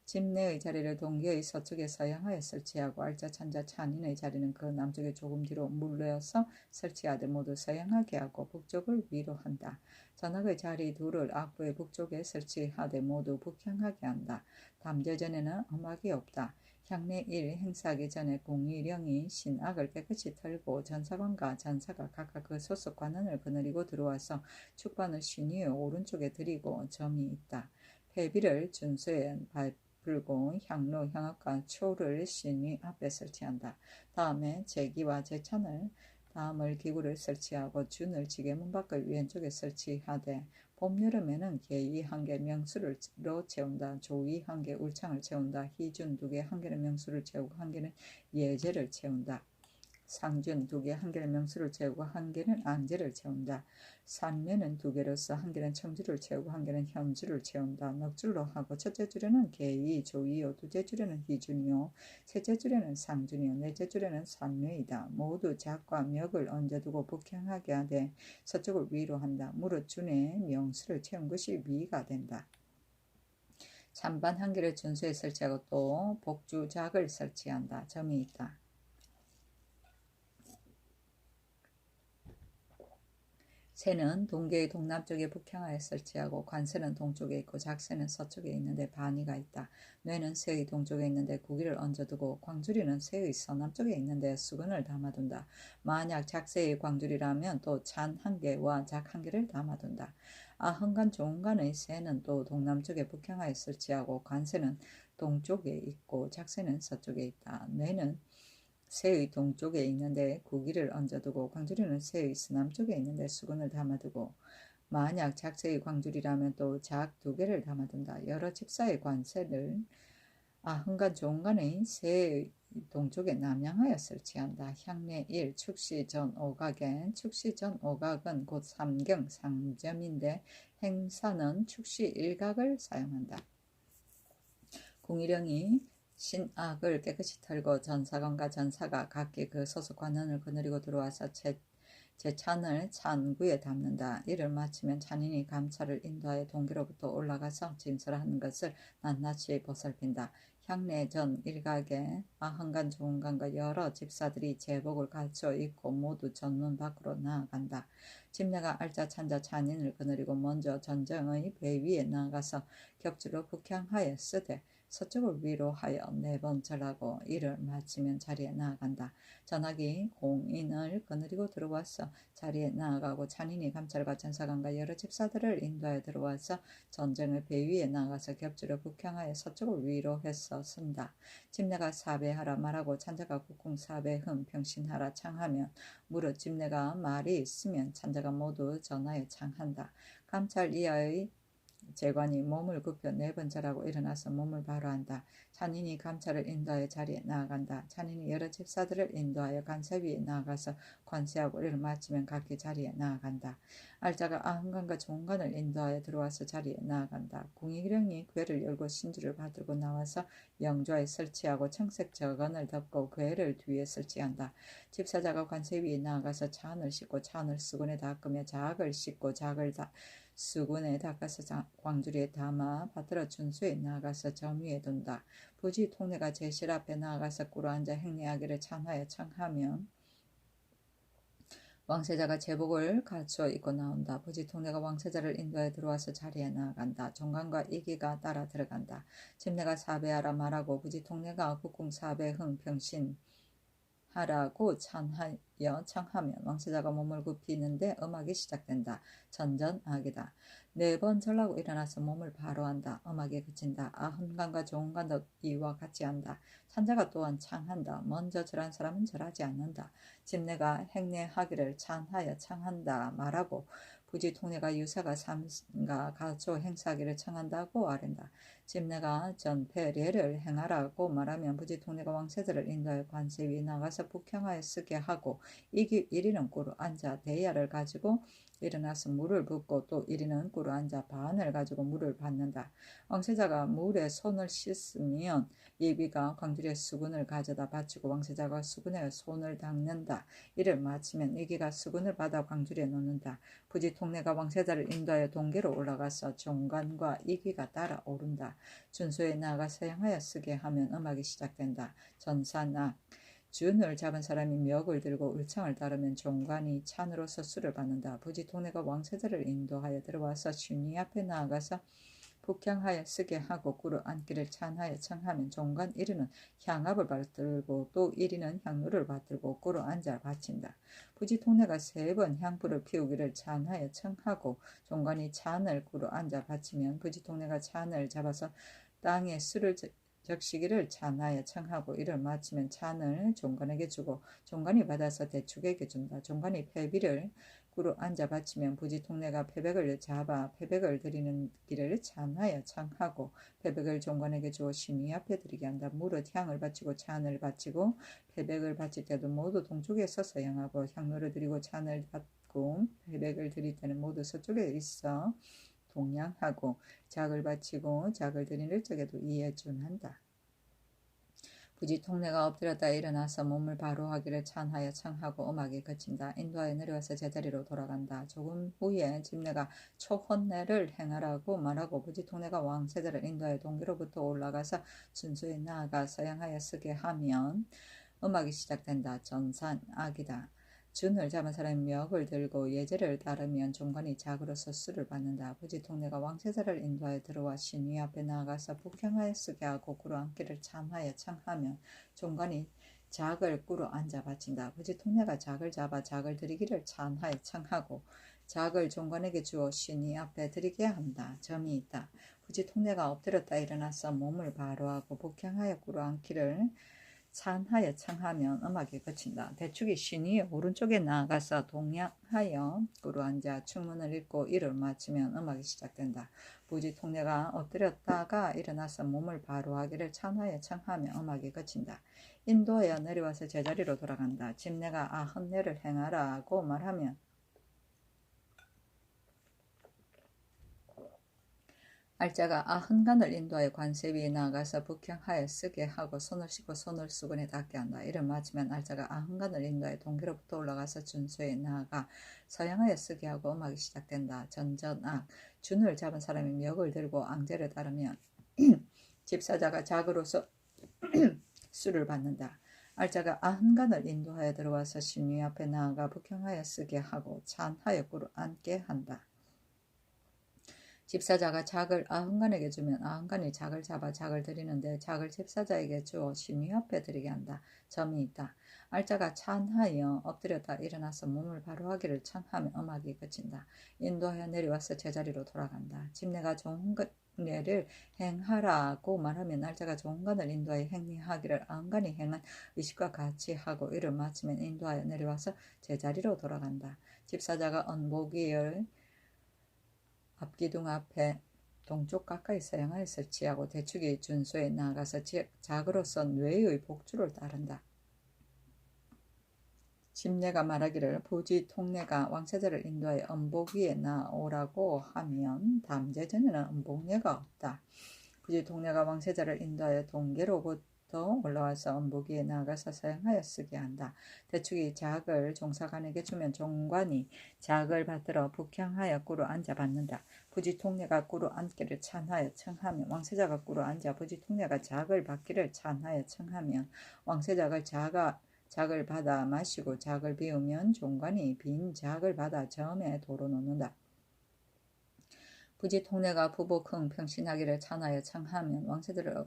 A: 집내의 자리를 동계의 서쪽에 서양하여 설치하고 알짜 찬자 찬인의 자리는 그 남쪽에 조금 뒤로 물러서 설치하되 모두 서양하게 하고 북쪽을 위로 한다. 전학의 자리 둘을 악부의 북쪽에 설치하되 모두 북향하게 한다. 담제 전에는 음악이 없다. 향례 1 행사하기 전에 공의령이 신악을 깨끗이 털고 전사관과 전사가 각각 그 소속 관원을 거느리고 들어와서 축관을 신위의 오른쪽에 드리고 점이 있다. 패비를 준수에 불고 향로, 향악과 초를 신위 앞에 설치한다. 다음에 제기와 제찬을 다음을 기구를 설치하고 준을 지게문 밖의 왼쪽에 설치하되 봄, 여름에는 계이 1개 명수로 채운다. 조이 1개 울창을 채운다. 희준 2개 1개는 명수를 채우고 1개는 예제를 채운다. 상준 2개 1개는 명수를 채우고 1개는 안제를 채운다. 산면은 2개로서 1개는 청주를 채우고 1개는 현주를 채운다. 넉줄로 하고 첫째 줄에는 계이, 조이요, 둘째 줄에는 희준이요, 셋째 줄에는 상준이요, 넷째 줄에는 산묘이다. 모두 작과 멱을 얹어두고 북향하게 하되 서쪽을 위로 한다. 무릇 준에 명수를 채운 것이 위가 된다. 찬반 1개를 준수에 설치하고 또 복주작을 설치한다. 점이 있다. 새는 동계의 동남쪽에 북향하여 설치하고 관새는 동쪽에 있고 작새는 서쪽에 있는데 반이가 있다. 뇌는 새의 동쪽에 있는데 구기를 얹어두고 광주리는 새의 서남쪽에 있는데 수건을 담아둔다. 만약 작새의 광주리라면 또 찬 1개와 작 1개를 담아둔다. 아흥간 조흥간의 새는 또 동남쪽에 북향하여 설치하고 관새는 동쪽에 있고 작새는 서쪽에 있다. 뇌는 새의 동쪽에 있는데 구기를 얹어두고 광주리는 새의 서남쪽에 있는데 수건을 담아두고 만약 작새의 광주리라면 또 작 2개를 담아둔다. 여러 집사의 관새를 아흥간 조흥간의 새의 동쪽에 남향하여 설치한다. 향례 1 축시 전 오각엔 축시 전 오각은 곧 삼경 상점인데 행사는 축시 1각을 사용한다. 궁일령이 신악을 깨끗이 털고 전사관과 전사가 각기 그 소속 관원을 거느리고 들어와서 제찬을 찬구에 담는다. 이를 마치면 찬인이 감찰을 인도하여 동기로부터 올라가서 진설하는 것을 낱낱이 보살핀다. 향례 전 일각에 아흥간 조흥간과 여러 집사들이 제복을 갖춰 입고 모두 전문 밖으로 나아간다. 집내가 알짜 찬자 찬인을 거느리고 먼저 전정의 배 위에 나아가서 격주로 북향하여 쓰되 서쪽을 위로하여 4번 절하고 이를 마치면 자리에 나아간다. 전학이 공인을 거느리고 들어와서 자리에 나아가고 찬인이 감찰과 전사관과 여러 집사들을 인도하여 들어와서 전쟁의 배 위에 나가서 겹주려 북향하여 서쪽을 위로해서 쓴다. 집내가 사배하라 말하고 찬자가 국궁 사배흠 병신하라 창하면 무릇 집내가 말이 있으면 찬자가 모두 전하여 창한다. 감찰 이하의 재관이 몸을 굽혀 4번 절하고 일어나서 몸을 바로한다. 찬인이 감찰을 인도하여 자리에 나아간다. 찬인이 여러 집사들을 인도하여 관세 위에 나아가서 관세하고 이를 마치면 각기 자리에 나아간다. 알자가 아흥관과 종관을 인도하여 들어와서 자리에 나아간다. 궁의령이 궤를 열고 신주를 받들고 나와서 영좌에 설치하고 청색 저건을 덮고 궤를 뒤에 설치한다. 집사자가 관세 위에 나아가서 차안을 씻고 차안을 수건에 닦으며 자악을 씻고 자악을 수군에 닦아서 광주리에 담아 받들어 준수에 나아가서 점 위에 둔다. 부지 통내가 제실 앞에 나아가서 꿇어앉아 행례하기를 찬하여 청하면 왕세자가 제복을 갖추어 입고 나온다. 부지 통내가 왕세자를 인도하여 들어와서 자리에 나아간다. 종관과 이기가 따라 들어간다. 집내가 사배하라 말하고 부지 통내가 국궁 사배흥 병신 하라고 찬하여 청하면 왕세자가 몸을 굽히는데 음악이 시작된다. 전전악이다. 4번 절하고 일어나서 몸을 바로한다. 음악이 그친다. 아흔관과 종관도 이와 같이 한다. 찬자가 또한 창한다. 먼저 절한 사람은 절하지 않는다. 집내가 행례하기를 찬하여 청한다 말하고 부지 통례가 유사가 삼가 가초 행사하기를 청한다고 아랜다. 집내가 전패례를 행하라고 말하면 부지 통례가 왕세자를 인도하여 관세 위에 나가서 북향하여 쓰게 하고 이기 1위는 꿇어 앉아 대야를 가지고 일어나서 물을 붓고 또 1위는 꿇어 앉아 반을 가지고 물을 받는다. 왕세자가 물에 손을 씻으면 예비가 광주리에 수군을 가져다 바치고 왕세자가 수군에 손을 닦는다. 이를 마치면 예기가 수군을 받아 광주리에 놓는다. 부지 통례가 왕세자를 인도하여 동계로 올라가서 종관과 이기가 따라 오른다. 준수에 나아가 서양하여 쓰게 하면 음악이 시작된다. 전사나 준을 잡은 사람이 멱을 들고 울창을 따르면 종관이 찬으로서 수를 받는다. 부지 통례가 왕세자를 인도하여 들어와서 신위 앞에 나아가서 북향하여 쓰게 하고 꿇어 앉기를 찬하여 청하면 종관 1위는 향압을 받들고 또 1위는 향로를 받들고 꿇어 앉아 바친다. 부지 통례가 3번 향불을 피우기를 찬하여 청하고 종관이 찬을 꿇어 앉아 바치면 부지 통례가 찬을 잡아서 땅에 술을 적시기를 찬하여 청하고 이를 마치면 찬을 종관에게 주고 종관이 받아서 대축에게 준다. 종관이 패비를 꿇어 앉아 바치면 부지 통례가 패백을 잡아 패백을 드리는 길을 찬하여 청하고 패백을 종관에게 주어 신위 앞에 드리게 한다. 무릇 향을 바치고 찬을 바치고 패백을 바칠 때도 모두 동쪽에 서서 향하고 향로를 드리고 찬을 받고 패백을 드릴 때는 모두 서쪽에 있어 동양하고 작을 바치고 작을 드리는 적에도 이에 준한다. 부지 통례가 엎드렸다 일어나서 몸을 바로 하기를 찬하여 청하고 음악이 그친다. 인도하여 내려와서 제자리로 돌아간다. 조금 후에 집내가 초혼례를 행하라고 말하고 부지 통례가 왕세자를 인도하여 동기로부터 올라가서 순수에 나아가 서양하여 쓰게 하면 음악이 시작된다. 전산악이다. 준을 잡은 사람이 멱을 들고 예제를 따르면 종관이 작으로서 수를 받는다. 부지 통례가 왕세자를 인도하여 들어와 신위 앞에 나아가서 북향하여 쓰게 하고 꿇어 앉기를 참하여 청하면 종관이 작을 꿇어 앉아 바친다. 부지 통례가 작을 잡아 작을 드리기를 찬하여 청하고 작을 종관에게 주어 신위 앞에 드리게 한다. 점이 있다. 부지 통례가 엎드렸다 일어나서 몸을 바로하고 북향하여 꿇어 앉기를 찬하여 청하면 음악이 그친다. 대축이 신이 오른쪽에 나아가서 동양하여 꿇어 앉아 충문을 읽고 이를 마치면 음악이 시작된다. 부지 통례가 엎드렸다가 일어나서 몸을 바로 하기를 찬하여 청하면 음악이 그친다. 인도하여 내려와서 제자리로 돌아간다. 집내가 아흔례를 행하라고 말하면 알자가 아흔간을 인도하여 관세 위에 나아가서 북향하여 쓰게 하고 손을 씻고 손을 수건에 닦게 한다. 이를 마치면 알자가 아흔간을 인도하여 동계로부터 올라가서 준수에 나아가 서양하여 쓰게 하고 음악이 시작된다. 전전악 준을 잡은 사람이 멱을 들고 앙제를 따르면 집사자가 작으로서 수를 받는다. 알자가 아흔간을 인도하여 들어와서 신위 앞에 나아가 북향하여 쓰게 하고 찬하여 꿇어 앉게 한다. 집사자가 작을 아흥간에게 주면 아흥간이 작을 잡아 작을 드리는데 작을 집사자에게 주어 신위 앞에 드리게 한다. 점이 있다. 알자가 찬하여 엎드렸다 일어나서 몸을 바로 하기를 청하며 음악이 그친다. 인도하여 내려와서 제자리로 돌아간다. 집내가 종례를 행하라고 말하면 알자가 종간을 인도하여 행리하기를 아흥간이 행한 의식과 같이 하고 이를 마치면 인도하여 내려와서 제자리로 돌아간다. 집사자가 언복위를 앞기둥 앞에 동쪽 가까이 서양하여 설치하고 대축이 준소에 나아가서 작으로서 뇌의 복주를 따른다. 집내가 말하기를 부지 통례가 왕세자를 인도하여 언복 위에 나오라고 하면 담제전에는 언복례가 없다. 부지 통례가 왕세자를 인도하여 동계로부터 올라와서 언복 위에 나아가서 사용하여 쓰게 한다. 대축이 작을 종사관에게 주면 종관이 작을 받들어 북향하여 꿇어 앉아 받는다. 부지 통례가 꿇어 앉기를 찬하여 청하면 왕세자가 꿇어 앉아 부지 통례가 작을 받기를 찬하여 청하면 왕세자가 작을 받아 마시고 작을 비우면 종관이 빈 작을 받아 점에 도로 놓는다. 부지 통례가 부복흥 평신하기를 찬하여 청하면 왕세자를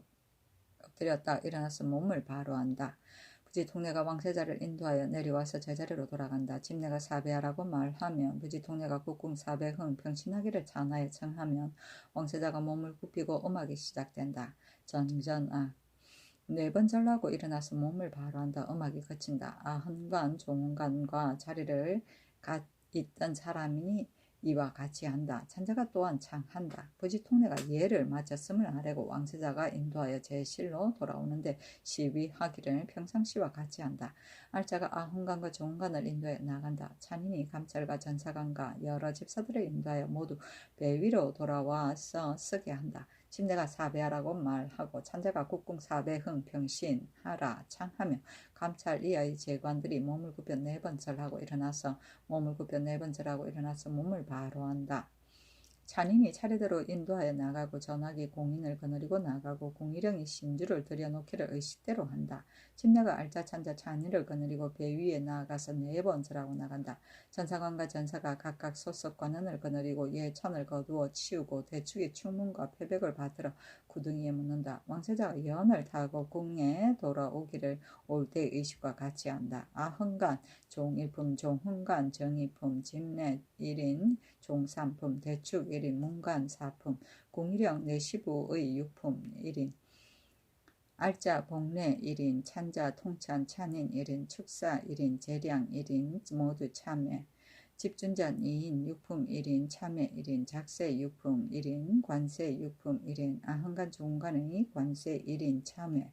A: 엎드렸다 일어나서 몸을 바로 한다. 부지 통례가 왕세자를 인도하여 내려와서 제자리로 돌아간다. 집내가 사배하라고 말하면 부지 통례가 국궁 사배흥 평신하기를 찬하여 청하면 왕세자가 몸을 굽히고 음악이 시작된다. 전전아 4번 절하고 일어나서 몸을 바로 한다. 음악이 그친다. 아흥간 종간과 자리를 있던 사람이 이와 같이 한다. 찬자가 또한 창한다. 부지 통례가 예를 마쳤음을 아래고 왕세자가 인도하여 제실로 돌아오는데 시위하기를 평상시와 같이 한다. 알자가 아흥간과 종간을 인도해 나간다. 찬인이 감찰과 전사관과 여러 집사들을 인도하여 모두 배 위로 돌아와서 쓰게 한다. 집내가 사배하라고 말하고 찬자가 국궁 사배흥 평신하라 창하며 감찰 이하의 제관들이 몸을 굽혀 4번 절하고 일어나서 몸을 굽혀 4번 절하고 일어나서 몸을 바로 한다. 찬인이 차례대로 인도하여 나가고 전하기 공인을 거느리고 나가고 공일령이 신주를 들여놓기를 의식대로 한다. 집내가 알자 찬자 찬인을 거느리고 배 위에 나아가서 4번 절하고 나간다. 전사관과 전사가 각각 소속 관원을 거느리고 예천을 거두어 치우고 대축의 충문과 표백을 받들어 구덩이에 묻는다. 왕세자가 연을 타고 궁에 돌아오기를 올 때 의식과 같이 한다. 아흥간 종일품 종흥간 정일품 집내 1인 종삼품 대축 1인 문간 4품 공일령 내시부의 6품 1인 알자 복례 1인 찬자 통찬 찬인 1인 축사 1인 재량 1인 모두 참회 집준전 2인 6품 1인 참회 1인 작세 6품 1인 관세 6품 1인 아흥간 종관의 관세 1인 참회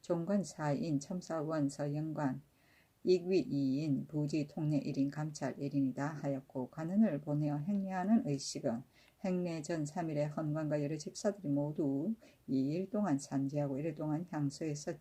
A: 종관 4인 첨사원 서영관 이귀 2인 부지 통례 1인 감찰 1인이다 하였고 관원을 보내어 행례하는 의식은 행례 전 3일에 헌관과 여러 집사들이 모두 2일 동안 산제하고 1일 동안 향소에서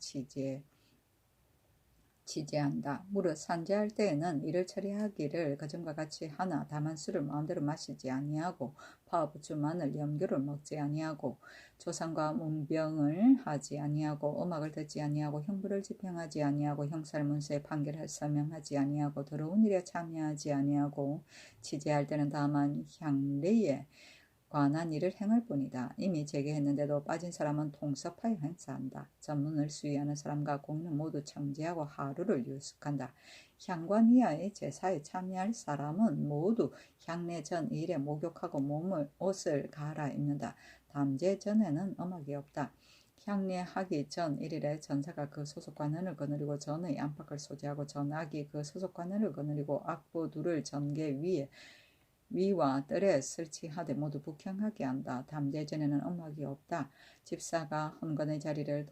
A: 지제한다. 무릇 산제할 때에는 이를 처리하기를 그전과 같이 하나 다만 술을 마음대로 마시지 아니하고 파, 부추, 마늘, 염교를 먹지 아니하고 조상과 문병을 하지 아니하고 음악을 듣지 아니하고 형부를 집행하지 아니하고 형살 문서에 판결을 서명하지 아니하고 더러운 일에 참여하지 아니하고 지제할 때는 다만 향례에 관한 일을 행할 뿐이다. 이미 제기했는데도 빠진 사람은 통섭하여 행사한다. 전문을 수의하는 사람과 공인은 모두 청지하고 하루를 유숙한다. 향관 이하의 제사에 참여할 사람은 모두 향례 전 2일에 목욕하고 옷을 갈아입는다. 담제 전에는 음악이 없다. 향례하기 전 1일에 전사가 그 소속 관원을 거느리고 전의 안팎을 소지하고 전악이 그 소속 관원을 거느리고 악보 둘을 전개 위와 뜰에 설치하되 모두 북향하게 한다. 담대전에는 음악이 없다. 집사가 헌관의 자리를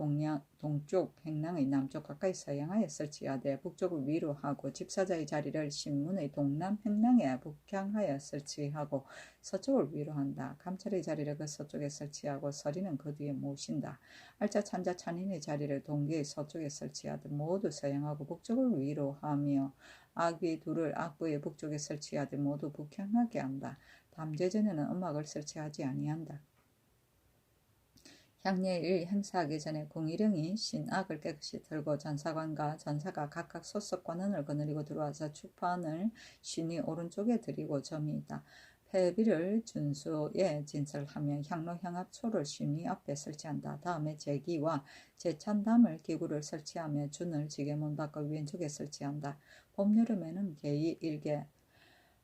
A: 동쪽 행랑의 남쪽 가까이 서양하에 설치하되 북쪽을 위로 하고 집사자의 자리를 신문의 동남 행랑에 북향하여 설치하고 서쪽을 위로 한다. 감찰의 자리를 그 서쪽에 설치하고 서리는 그 뒤에 모신다. 알자 찬자 찬인의 자리를 동계의 서쪽에 설치하되 모두 서양하고 북쪽을 위로 하며 악위 둘을 악부의 북쪽에 설치하되 모두 북향하게 한다. 담제전에는 음악을 설치하지 아니한다. 향례일 행사하기 전에 공일령이 신악을 깨끗이 들고 전사관과 전사가 각각 소속 관원을 거느리고 들어와서 축판을 신이 오른쪽에 드리고 점이 있다. 회비를 준수에 진설하며 향로 향합초를 신위 앞에 설치한다. 다음에 제기와 제찬담을 기구를 설치하며 준을 지게문 밖 왼쪽에 설치한다. 봄, 여름에는 개의 1개,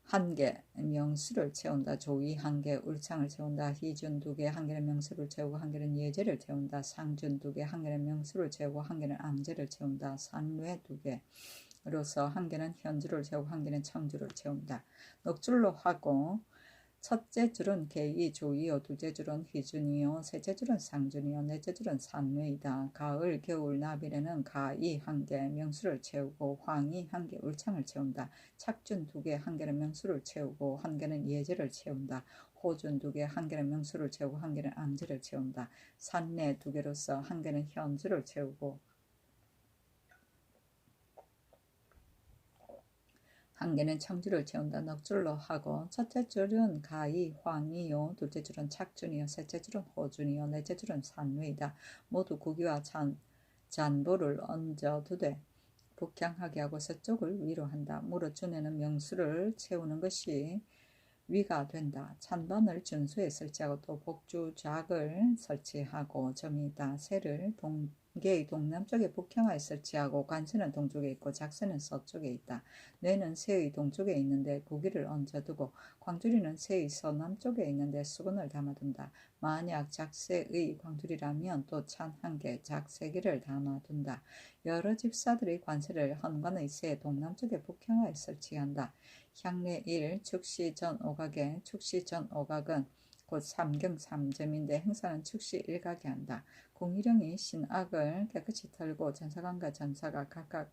A: 1개, 명수를 채운다. 조의 1개, 울창을 채운다. 희준 2개, 1개는 명수를 채우고 1개는 예제를 채운다. 상준 2개, 1개는 명수를 채우고 1개는 앙제를 채운다. 산외 2개로서 1개는 현주를 채우고 1개는 청주를 채운다. 넉줄로 하고 첫째 줄은 개의 조이요, 둘째 줄은 희준이요, 셋째 줄은 상준이요, 넷째 줄은 산외이다. 가을, 겨울, 나빌에는 가이 1개, 명수를 채우고 황이 1개, 울창을 채운다. 착준 2개, 1개는 명수를 채우고 1개는 예제를 채운다. 호준 2개, 1개는 명수를 채우고 1개는 앙제를 채운다. 산내 2개로서 1개는 현주를 채우고 1개는 청주를 채운다. 넉줄로 하고 첫째 줄은 가이, 황이요, 둘째 줄은 착준이요, 셋째 줄은 호준이요, 넷째 줄은 산외이다. 모두 구기와 잔보를 얹어 두되 북향하게 하고 서쪽을 위로 한다. 무릇 준에는 명수를 채우는 것이 위가 된다. 찬반을 준수에 설치하고 또 복주작을 설치하고 점이 있다. 새를 동계의 동남쪽에 북향하에 설치하고 관세는 동쪽에 있고 작세는 서쪽에 있다. 뇌는 새의 동쪽에 있는데 고기를 얹어두고 광주리는 새의 서남쪽에 있는데 수건을 담아둔다. 만약 작세의 광주리라면 또 찬 1개, 작 3개를 담아둔다. 여러 집사들의 관세를 헌관의 새 동남쪽에 북향하에 설치한다. 향내 1, 축시 전 오각에 축시 전 오각은 곧 삼경 3점인데 행사는 축시 1각에 한다. 공일령이 신악을 깨끗이 털고 전사관과 전사가 각각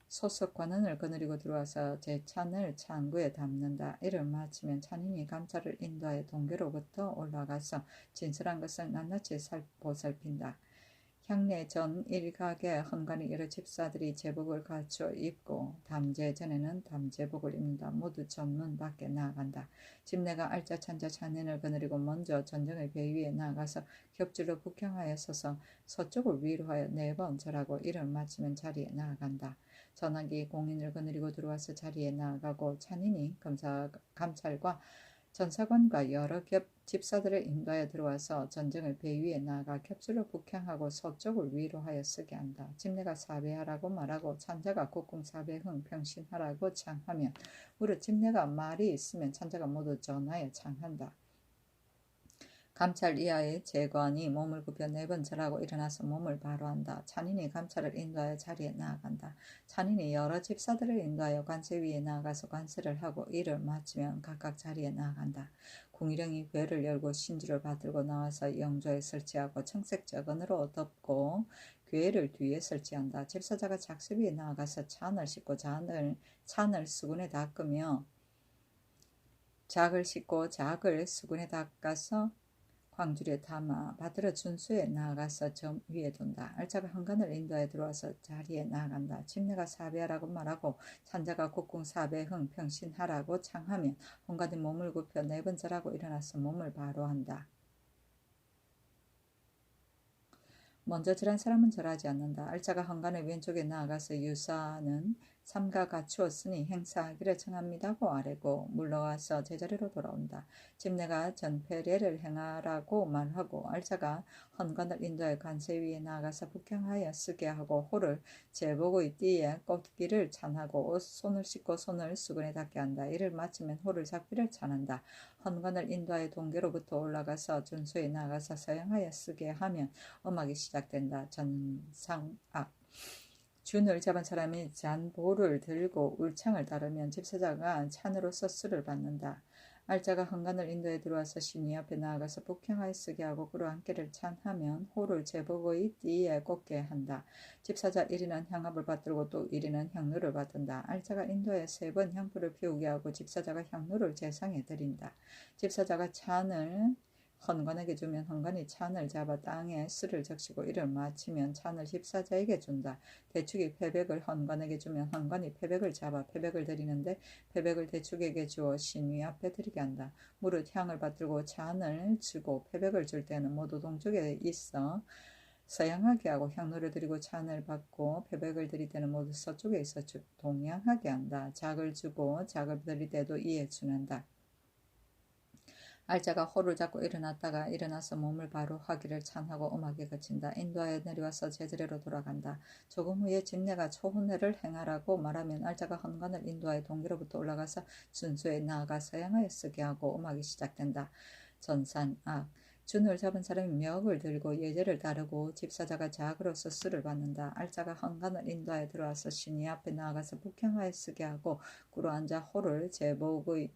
A: 소속 관원을 거느리고 들어와서 제찬을 창구에 담는다. 이를 마치면 찬인이 감찰을 인도하여 동계로부터 올라가서 진설한 것을 낱낱이 보살핀다. 향내 전 일각의 헌관의 여러 집사들이 제복을 갖추어 입고 담제 전에는 담제복을 입는다. 모두 전문 밖에 나아간다. 집내가 알짜 찬자 찬인을 거느리고 먼저 전정의 배 위에 나아가서 겹줄로 북향하여 서서 서쪽을 위로하여 4번 절하고 이를 마치면 자리에 나아간다. 전하기 공인을 거느리고 들어와서 자리에 나아가고 찬인이 감찰과 전사관과 여러 집사들을 인도하여 들어와서 전정을 배 위에 나아가 겹줄로 북향하고 서쪽을 위로하여 쓰게 한다. 집내가 사배하라고 말하고 찬자가 국궁 사배흥 평신하라고 창하면 무릇 집내가 말이 있으면 찬자가 모두 전하여 창한다. 감찰 이하의 제관이 몸을 굽혀 4번 절하고 일어나서 몸을 바로 한다. 찬인이 감찰을 인도하여 자리에 나아간다. 찬인이 여러 집사들을 인도하여 관세 위에 나아가서 관세를 하고 이를 마치면 각각 자리에 나아간다. 궁일령이 궤를 열고 신주를 받들고 나와서 영조에 설치하고 청색 저건으로 덮고 궤를 뒤에 설치한다. 집사자가 작세 위에 나아가서 찬을 씻고 찬을 수군에 닦으며 작을 씻고 작을 수군에 닦아서 광주리에 담아 받들어 준수에 나아가서 점 위에 둔다. 알짜가 헌관을 인도하여 들어와서 자리에 나아간다. 집내가 사배하라고 말하고 찬자가 국궁 사배흥 평신하라고 창하면 헌관이 몸을 굽혀 4번 절하고 일어나서 몸을 바로 한다. 먼저 절한 사람은 절하지 않는다. 알짜가 헌관의 왼쪽에 나아가서 유사는 삼가 갖추었으니 행사하기를 청합니다고 아뢰고 물러와서 제자리로 돌아온다. 집내가 전패례를 행하라고 말하고 알짜가 헌관을 인도하여 관세 위에 나아가서 북향하여 쓰게 하고 호를 제복의 띠에 꽂기를 찬하고 손을 씻고 손을 수건에 닿게 한다. 이를 마치면 호를 잡기를 찬한다. 헌관을 인도하여 동계로부터 올라가서 준수에 나아가서 서양하여 쓰게 하면 음악이 시작된다. 전상악 준을 잡은 사람이 잔보를 들고 울창을 다루면 집사자가 찬으로서 수를 받는다. 알짜가 헌관을 인도에 들어와서 신이 앞에 나아가서 북향하여 쓰게 하고 그로 함께를 찬하면 호를 제복의 띠에 꽂게 한다. 집사자 1인은 향합을 받들고 또 1인은 향로를 받든다. 알짜가 인도에 3번 향불을 피우게 하고 집사자가 향로를 제상에 드린다. 집사자가 찬을 헌관에게 주면 헌관이 찬을 잡아 땅에 쓸을 적시고 이를 마치면 찬을 집사자에게 준다. 대축이 패백을 헌관에게 주면 헌관이 패백을 잡아 패백을 드리는데 패백을 대축에게 주어 신위 앞에 드리게 한다. 무릇 향을 받들고 찬을 주고 패백을 줄 때는 모두 동쪽에 있어 서양하게 하고 향로를 드리고 찬을 받고 패백을 드릴 때는 모두 서쪽에 있어 동양하게 한다. 작을 주고 작을 드릴 때도 이에 준한다. 알자가 호를 잡고 일어나서 몸을 바로 하기를 찬하고 음악이 그친다. 인도하여 내려와서 제자리로 돌아간다. 조금 후에 집내가 초혼회를 행하라고 말하면 알자가 헌관을 인도하여 동기로부터 올라가서 순수에 나아가 서양하여 쓰게 하고 음악이 시작된다. 전산악 준을 잡은 사람이 멱을 들고 예제를 따르고 집사자가 자악으로서 수를 받는다. 알자가 헌관을 인도하여 들어와서 신이 앞에 나아가서 북향하여 쓰게 하고 꿇어 앉아 호를 제복의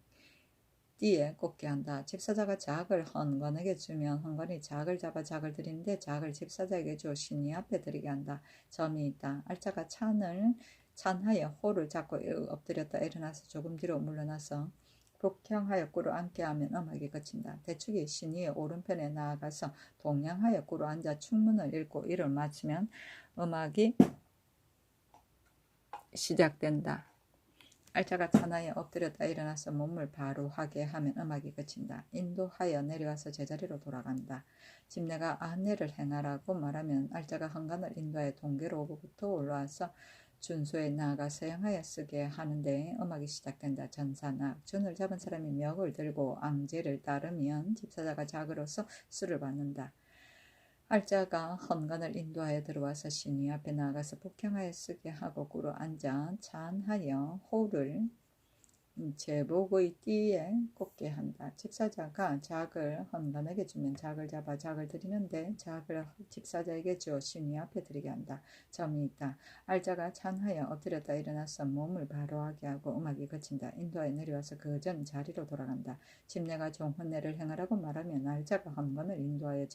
A: 띠에 꽂게 한다. 집사자가 자악을 헌관에게 주면 헌관이 자악을 잡아 자악을 드리는데 자악을 집사자에게 주어 신이 앞에 드리게 한다. 점이 있다. 알자가 찬하여 호를 잡고 엎드렸다 일어나서 조금 뒤로 물러나서 북향하여 꿇어 앉게 하면 음악이 그친다. 대축이 신이의 오른편에 나아가서 동양하여 꿇어 앉아 축문을 읽고 이를 마치면 음악이 시작된다. 알자가 찬하여 엎드렸다 일어나서 몸을 바로 하게 하면 음악이 그친다. 인도하여 내려와서 제자리로 돌아간다. 집내가 안내를 행하라고 말하면 알자가 헌관을 인도하여 동계로부터 올라와서 준소에 나아가 서양하여 쓰게 하는데 음악이 시작된다. 전산악 준을 잡은 사람이 멱을 들고 앙제를 따르면 집사자가 자그로서 수를 받는다. 알자가 헌관을 인도하여 들어와서 신이 앞에 나아가서 북향하여 쓰게 하고 꿇어 앉아 찬하여 호를 제복의 띠에 꽂게 한다. 집사자가 자악을 헌관에게 주면 자악을 잡아 자악을 드리는데 자악을 집사자에게 주어 신이 앞에 드리게 한다. 점이 있다. 알자가 찬하여 엎드렸다 일어나서 몸을 바로하게 하고 음악이 그친다. 인도하여 내려와서 그 전 자리로 돌아간다. 집내가 종혼례를 행하라고 말하면 알자가 헌관을 인도하여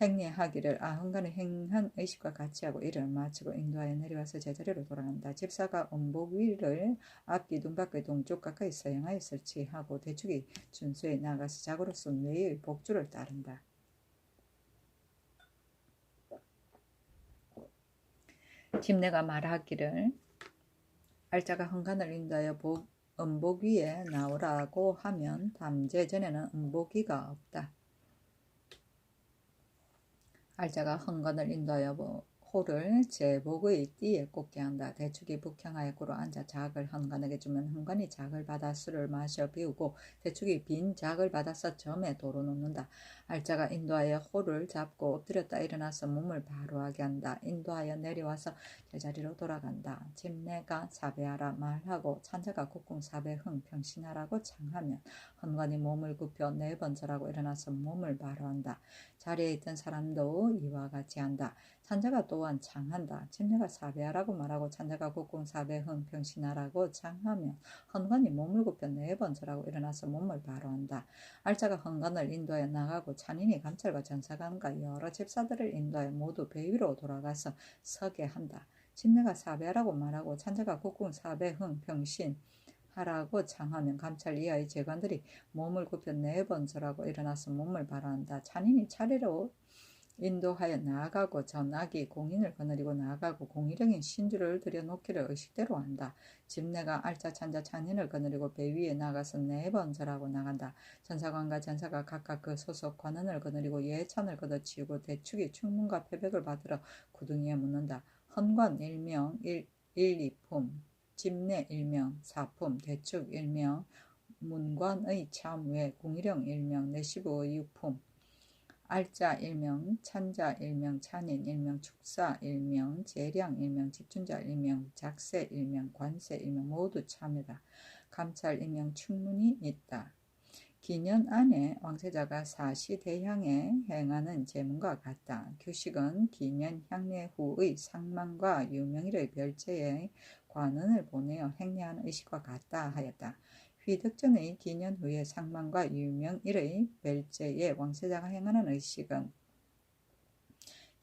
A: 행례하기를 헌관을 행한 의식과 같이 하고 이를 마치고 인도하여 내려와서 제자리로 돌아간다. 집사가 음복 위를 앞뒤 눈밖의 동쪽 가까이 서양하여 설치하고 대축이 준수에 나가서 자고로서 뇌의 복주를 따른다. 집내가 말하기를 알자가 헌관을 인도하여 음복 위에 나오라고 하면 담제 전에는 음복위가 없다. 알자가 헌관을 인도하여 호를 제복의 띠에 꽂게 한다. 대축이 북향하여 꿇어 앉아 자악을 헌관에게 주면 헌관이 자악을 받아 술을 마셔 비우고 대축이 빈 자악을 받아서 점에 도로 놓는다. 알자가 인도하여 호를 잡고 엎드렸다 일어나서 몸을 바로하게 한다. 인도하여 내려와서 제자리로 돌아간다. 집내가 사배하라 말하고 찬자가 국궁 사배흥 평신하라고 창하면 헌관이 몸을 굽혀 4번 절하고 일어나서 몸을 바로한다. 자리에 있던 사람도 이와 같이 한다. 찬자가 또한 창한다. 집내가 사배하라고 말하고 찬자가 국궁 사배흥 평신하라고 창하면 헌관이 몸을 굽혀 4번 절하고 일어나서 몸을 바로한다. 알자가 헌관을 인도하여 나가고 찬인이 감찰과 전사관과 여러 집사들을 인도하여 모두 배 위로 돌아가서 서게 한다. 집내가 사배하라고 말하고 찬자가 국궁 사배흥 평신 하라고 창하면 감찰 이하의 재관들이 몸을 굽혀 4번 절하고 일어나서 몸을 바라한다. 찬인이 차례로 인도하여 나아가고 전악이 공인을 거느리고 나아가고 공일형인 신주를 들여놓기를 의식대로 한다. 집내가 알자 찬자 찬인을 거느리고 배 위에 나가서 4번 절하고 나간다. 전사관과 전사가 각각 그 소속 관원을 거느리고 예찬을 걷어치우고 대축이 충문과 패백을 받으러 구둥이에 묻는다. 헌관 일명 1,2품 집내 일명 4품 대축 일명 문관의 참외 공일형 일명 내시부의 6품 알자 일명 찬자 일명 찬인 일명 축사 일명 재량 일명 집준자 일명 작세 일명 관세 일명 모두 참외다. 감찰 일명 충문이 있다. 기년 안에 왕세자가 사시대향에 행하는 제문과 같다. 규식은 기년 향례 후의 상만과 유명일의 별제에 관원을 보내어 행례하는 의식과 같다 하였다. 휘득전의 기년 후의 상만과 유명일의 별제에 왕세자가 행하는 의식은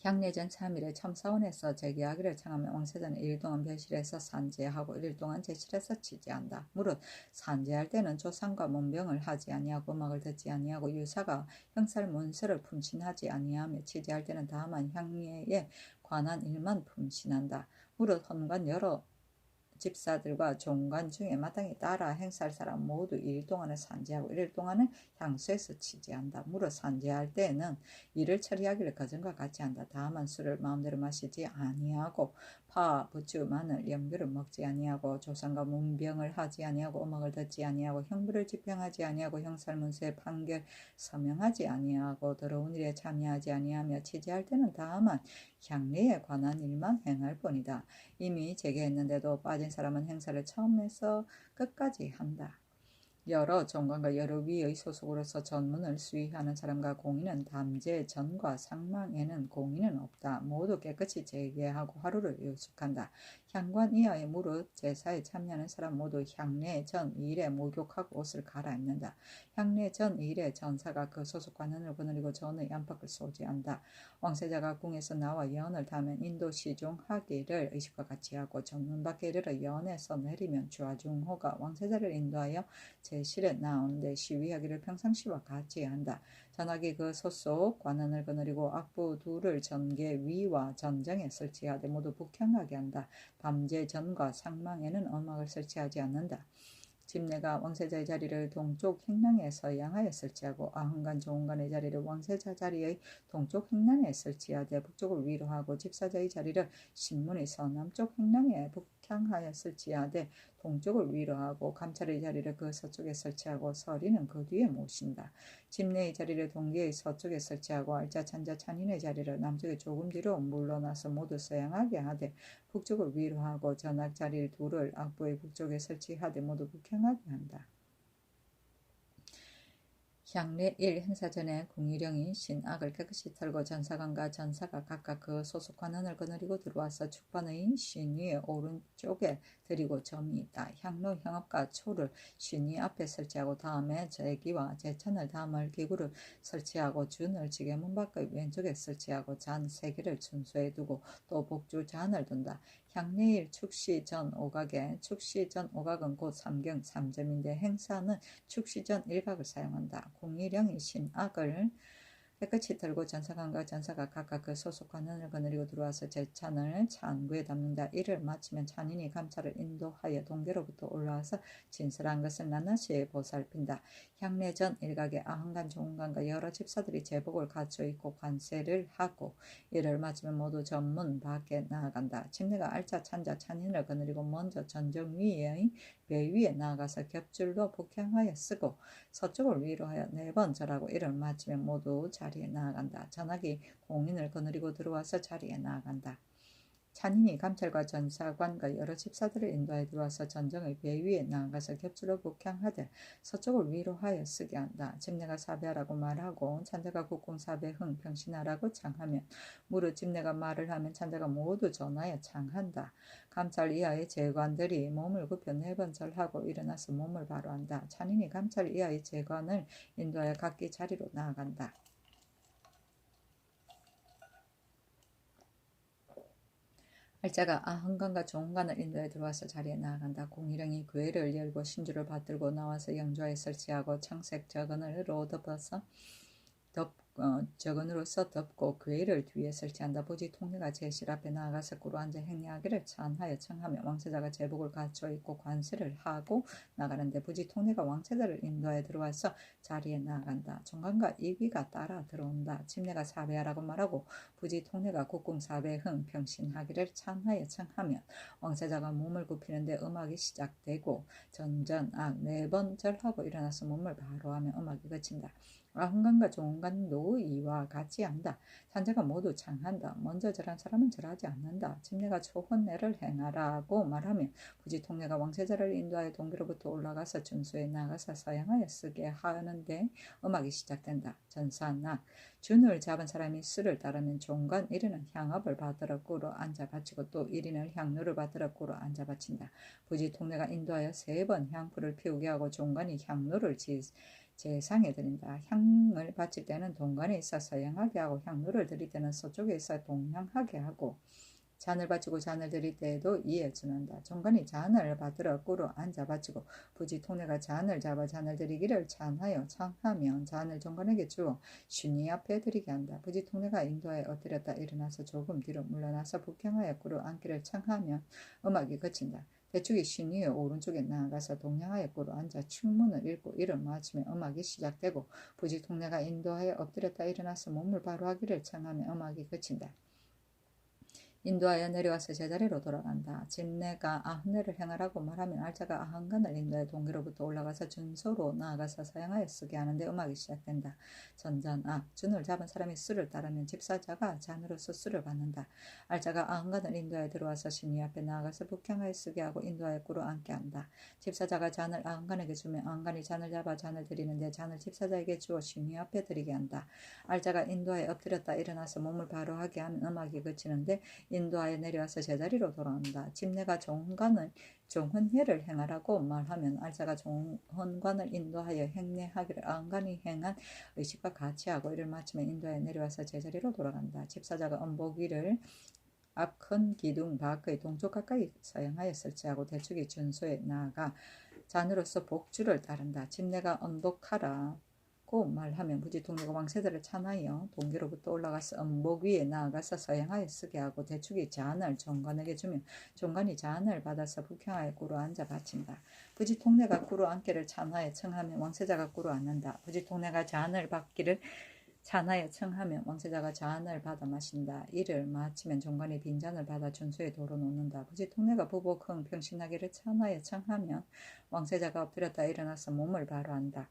A: 향례전 3일에 첨사원에서 제기하기를 청하면 왕세자는 1일 동안 별실에서 산제하고 1일 동안 제실에서 치제한다. 무릇 산제할 때는 조상과 문병을 하지 아니하고 음악을 듣지 아니하고 유사가 형살 문서를 품신하지 아니하며 치제할 때는 다만 향례에 관한 일만 품신한다. 무릇 헌관 여러 집사들과 종관 중에 마땅히 따라 행사할 사람 모두 1일 동안은 산제하고 1일 동안은 향수에서 치제한다. 무릇 산제할 때에는 일을 처리하기를 거전과 같이 한다. 다만 술을 마음대로 마시지 아니하고 파, 부추, 마늘, 염료를 먹지 아니하고 조상과 문병을 하지 아니하고 음악을 듣지 아니하고 형벌을 집행하지 아니하고 형살문서에 판결 서명하지 아니하고 더러운 일에 참여하지 아니하며 취재할 때는 다만 향례에 관한 일만 행할 뿐이다. 이미 제기했는데도 빠진 사람은 행사를 처음에서 끝까지 한다. 여러 정관과 여러 위의 소속으로서 전문을 수의하는 사람과 공인은 담제 전과 상망에는 공인은 없다. 모두 깨끗이 제계하고 하루를 요축한다. 향관 이하의 무릇 제사에 참여하는 사람 모두 향례 전 2일에 목욕하고 옷을 갈아입는다. 향례 전 2일에 전사가 그 소속 관원을 거느리고 전의 안팎을 소지한다. 왕세자가 궁에서 나와 연을 타면 인도 시중하기를 의식과 같이 하고 전문 밖에 이르러 연에서 내리면 좌중호가 왕세자를 인도하여 제실에 나오는데 시위하기를 평상시와 같이 한다. 전하기 그 소속 관원을 거느리고 악부 둘을 전계 위와 전정에 설치하되 모두 북향하게 한다. 밤제 전과 상망에는 음악을 설치하지 않는다. 집내가 왕세자의 자리를 동쪽 행랑에 서양하에 설치하고 아흥간 조흥간의 자리를 왕세자 자리의 동쪽 행랑에 설치하되 북쪽을 위로 하고 집사자의 자리를 신문의 서남쪽 행랑에 북향하여 설치하되 동쪽을 위로 하고 감찰의 자리를 그 서쪽에 설치하고 서리는 그 뒤에 모신다. 집내의 자리를 동계의 서쪽에 설치하고 알짜 찬자 찬인의 자리를 남쪽에 조금 뒤로 물러나서 모두 서양하게 하되 북쪽을 위로 하고 전악 자리 둘을 악부의 북쪽에 설치하되 모두 북향하게 한다. 향례 1 행사 전에 궁일령이 신악을 깨끗이 털고 전사관과 전사가 각각 그 소속 관원을 거느리고 들어와서 축반의 신위의 오른쪽에 드리고 점이 있다. 향로 향업과 초를 신위 앞에 설치하고 다음에 제기와 제천을 담을 기구를 설치하고 준을 지게 문 밖의 왼쪽에 설치하고 잔 3개를 준수해 두고 또 복주 잔을 둔다. 향례일 축시 전 오각에 축시 전 오각은 곧 삼경 3점인데 행사는 축시 전 1각을 사용한다. 궁일령이 신악을 깨끗이 털고 전사관과 전사가 각각 그 소속 관원을 거느리고 들어와서 제찬을 찬구에 담는다. 이를 마치면 찬인이 감찰을 인도하여 동계로부터 올라와서 진설한 것을 낱낱이 보살핀다. 향례 전 일각에 아흥간 조흥간과 여러 집사들이 제복을 갖춰 입고 관세를 하고 이를 마치면 모두 전문 밖에 나아간다. 집내가 알짜 찬자 찬인을 거느리고 먼저 전정 위의 배 위에 나아가서 겹줄로 북향하여 쓰고 서쪽을 위로 하여 4번 절하고 이를 마치면 모두 자리에 나아간다. 전하기 공인을 거느리고 들어와서 자리에 나아간다. 찬인이 감찰과 전사관과 여러 집사들을 인도하여 들어와서 전정의 배 위에 나아가서 겹줄로 북향하되 서쪽을 위로 하여 쓰게 한다. 집내가 사배하라고 말하고 찬자가 국공 사배흥 평신하라고 창하면 무릇 집내가 말을 하면 찬자가 모두 전하여 창한다. 감찰 이하의 재관들이 몸을 굽혀 4번 절하고 일어나서 몸을 바로 한다. 찬인이 감찰 이하의 재관을 인도하여 각기 자리로 나아간다. 알짜가 아흥간과 조흥간을 인도에 들어와서 자리에 나아간다. 공일령이 궤를 열고 신주를 받들고 나와서 영좌에 설치하고 청색 저건으로 저건으로서 덮고 궤를 뒤에 설치한다. 부지 통례가 제실 앞에 나아가서 꿇어 앉아 행례하기를 찬하여 청하며 왕세자가 제복을 갖춰 입고 관세를 하고 나가는데 부지 통례가 왕세자를 인도하여 들어와서 자리에 나아간다. 종관과 이귀가 따라 들어온다. 집내가 사배하라고 말하고 부지 통례가 국궁 사배흥 평신하기를 찬하여 청하면 왕세자가 몸을 굽히는데 음악이 시작되고 전전악 4번 절하고 일어나서 몸을 바로 하며 음악이 그친다. 아흥간과 조흥간도 이와 같이 한다. 산자가 모두 창한다. 먼저 절한 사람은 절하지 않는다. 집내가 초혼례를 행하라고 말하면 부지 통례가 왕세자를 인도하여 동계로부터 올라가서 준수에 나가서 서양하여 쓰게 하는데 음악이 시작된다. 전사낙 준을 잡은 사람이 수를 따르면 종관 1인은 향업을 받들어 꿇어 앉아 바치고 또 1인을 향로를 받들어 꿇어 앉아 바친다. 부지 통례가 인도하여 3번 향불을 피우게 하고 종관이 향로를 제상에 드린다. 향을 바칠 때는 동관에 있어 서양하게 하고 향로를 드릴 때는 서쪽에 있어 동양하게 하고 잔을 바치고 잔을 드릴 때에도 이에 준한다. 종관이 잔을 받들어 꿇어 앉아 바치고 부지 통례가 잔을 잡아 잔을 드리기를 찬하여 창하면 잔을 종관에게 주어 신이 앞에 드리게 한다. 부지 통례가 인도하여 엎드렸다 일어나서 조금 뒤로 물러나서 북향하여 꿇어 앉기를 창하면 음악이 그친다. 대축이 신위의 오른쪽에 나아가서 동양하여 꿇어 앉아 축문을 읽고 이를 마치면 음악이 시작되고 부지 통례가 인도하여 엎드렸다 일어나서 몸을 바로 하기를 청하며 음악이 그친다. 인도하여 내려와서 제자리로 돌아간다. 집내가 아흔내를 행하라고 말하면 알자가 아흔간을 인도해 동기로부터 올라가서 준소로 나아가서 서양하여 쓰게 하는데 음악이 시작된다. 전잔악 준을 잡은 사람이 수를 따르면 집사자가 잔으로서 수를 받는다. 알자가 아흔간을 인도하여 들어와서 신이 앞에 나아가서 북향하여 쓰게 하고 인도하여 꿇어 앉게 한다. 집사자가 잔을 아흔간에게 주면 아흔간이 잔을 잡아 잔을 드리는데 잔을 집사자에게 주어 신이 앞에 드리게 한다. 알자가 인도하여 엎드렸다 일어나서 몸을 바로 하게 하면 음악이 그치는데 인도하여 내려와서 제자리로 돌아온다. 집내가 종헌관을 종헌회를 행하라고 말하면 알자가 종헌관을 인도하여 행례하기를 아흔간이 행한 의식과 같이 하고 이를 마치면 인도하여 내려와서 제자리로 돌아간다. 집사자가 엄복위를 앞 큰 기둥 밖의 동쪽 가까이 서양하여 설치하고 대축이 준소에 나아가 잔으로서 복주를 따른다. 집내가 엄복하라 고 말하면 부지통내가 왕세자를 찬하여 동기로부터 올라가서 엄복 위에 나아가서 서양하여 쓰게 하고 대축이 잔을 종관에게 주며 종관이 잔을 받아서 북향하여 꿇어 앉아 바친다. 부지통내가 꿇어 앉기를 찬하여 청하면 왕세자가 꿇어 앉는다. 부지통내가 잔을 받기를 찬하여 청하면 왕세자가 잔을 받아 마신다. 이를 마치면 종관이 빈잔을 받아 준수에 도로 놓는다. 부지통내가 부복흥 평신하기를 찬하여 청하면 왕세자가 엎드렸다 일어나서 몸을 바로 한다.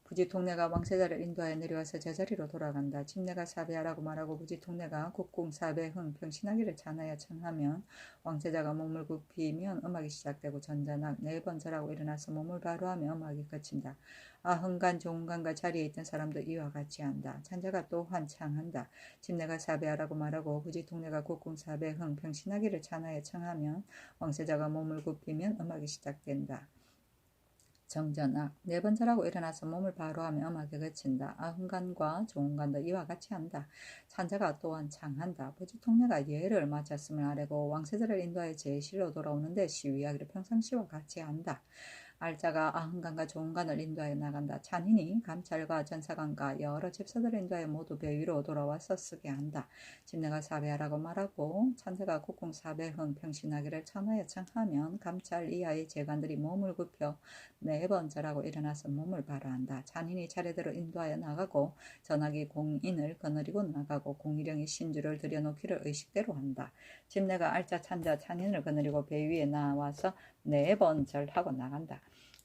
A: 부지통내가 왕세자를 인도하여 내려와서 제자리로 돌아간다. 집내가 사배하라고 말하고 부지통내가 국궁 사배흥 평신하기를 찬하여 청하면 왕세자가 몸을 굽히면 음악이 시작되고 전자낙 네 번 절하고 일어나서 몸을 바로 하며 음악이 그친다. 아흥간 종간과 자리에 있던 사람도 이와 같이 한다. 찬자가 또한 창한다. 집내가 사배하라고 말하고 부지통내가 국궁 사배흥 평신하기를 찬하여 청하면 왕세자가 몸을 굽히면 음악이 시작된다. 정전악 네 번 절하고 일어나서 몸을 바로 하며 음악이 그친다. 아흥간과 종간도 이와 같이 한다. 찬자가 또한 창한다. 부지통내가 예를 마쳤음을 아뢰고 왕세자를 인도하여 제실로 돌아오는데 시위하기를 평상시와 같이 한다. 알자가 아흥간과 종간을 인도하여 나간다. 찬인이 감찰과 전사관과 여러 집사들을 인도하여 모두 배 위로 돌아와서 쓰게 한다. 집내가 사배하라고 말하고 찬자가 국궁 사배흥 평신하기를 찬하여 청하면 감찰 이하의 재관들이 몸을 굽혀 네 번 절하고 일어나서 몸을 바로한다. 찬인이 차례대로 인도하여 나가고 전하기 공인을 거느리고 나가고 공일령이 신주를 들여놓기를 의식대로 한다. 집내가 알자 찬자 찬인을 거느리고 배 위에 나와서 네 번 절하고 나간다.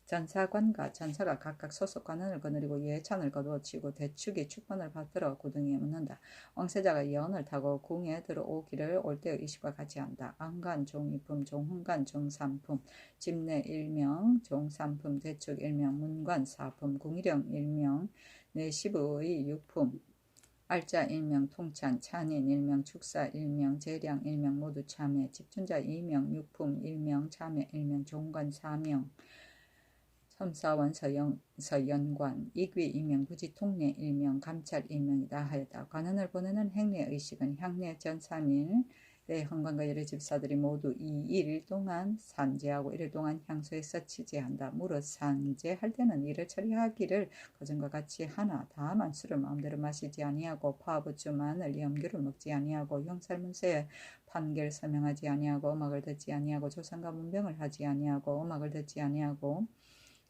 A: 전사관과 전사가 각각 소속 관원을 거느리고 예찬을 거두어치고 대축이 축관을 받들어 구덩이에 묻는다. 왕세자가 연을 타고 궁에 들어오기를 올 때의 의식과 같이 한다. 안간 종이품 종훈간 종삼품 집내 일명 종삼품 대축 일명 문관 사품 궁일령 일명 내시부의 육품 알자 일명 통찬 찬인 일명 축사 일명 재량 일명 모두 참회 집준자 2명 육품 일명 참회 일명 종관 4명 섬사원 서연관 이귀 이명 부지통례 일명 감찰 일명이다 하였다. 관원을 보내는 행례의식은 향례 전 3일의 헌관과 여러 집사들이 모두 2일 동안 산제하고 1일 동안 향소에서 취재한다. 무릇 산제할 때는 이를 처리하기를 그전과 같이 하나 다만 술을 마음대로 마시지 아니하고 파부주 마늘 염교를 먹지 아니하고 형살문서에 판결 서명하지 아니하고 음악을 듣지 아니하고 조상과 문병을 하지 아니하고 음악을 듣지 아니하고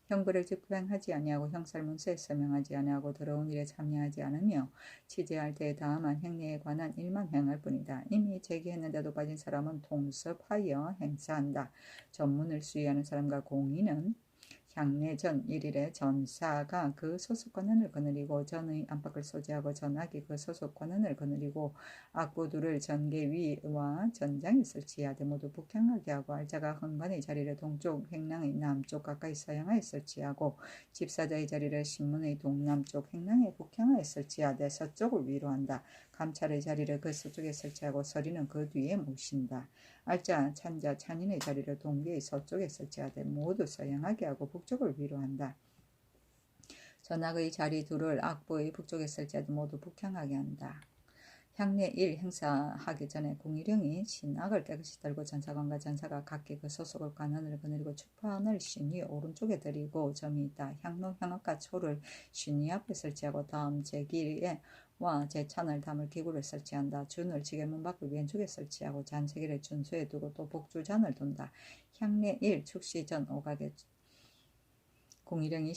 A: 형벌을 집행하지 아니하고 형살문서에 서명하지 아니하고 더러운 일에 참여하지 않으며 취재할 때에 다음한 행례에 관한 일만 행할 뿐이다. 이미 제기했는데도 빠진 사람은 통섭하여 행사한다. 전문을 수의하는 사람과 공인은 향례 전 1일에 전사가 그 소속 관원을 거느리고 전의 안팎을 소지하고 전학이 그 소속 관원을 거느리고 악보들을 전계 위와 전장에 설치하되 모두 북향하게 하고 알자가 헌관의 자리를 동쪽 행랑의 남쪽 가까이 서양하에 설치하고 집사자의 자리를 신문의 동남쪽 행랑에 북향하에 설치하되 서쪽을 위로한다. 감찰의 자리를 그 서쪽에 설치하고 서리는 그 뒤에 모신다. 알자, 찬자, 찬인의 자리를 동계의 서쪽에 설치하되 모두 서양하게 하고 북쪽을 위로한다. 전학의 자리 둘을 악보의 북쪽에 설치하되 모두 북향하게 한다. 향례 1 행사하기 전에 공일령이 신악을 깨끗이 들고 전사관과 전사가 각기 그 소속을 관원을 거느리고 축판을 신위 오른쪽에 들이고 점이 있다. 향로 향악과 초를 신위 앞에 설치하고 다음 제기에 와 제찬을 담을 기구를 설치한다. 준을 지게문 밖의 왼쪽에 설치하고 잔세기를 준수에 두고 또 복주잔을 둔다. 향례 1 축시 전 오각에 공일령이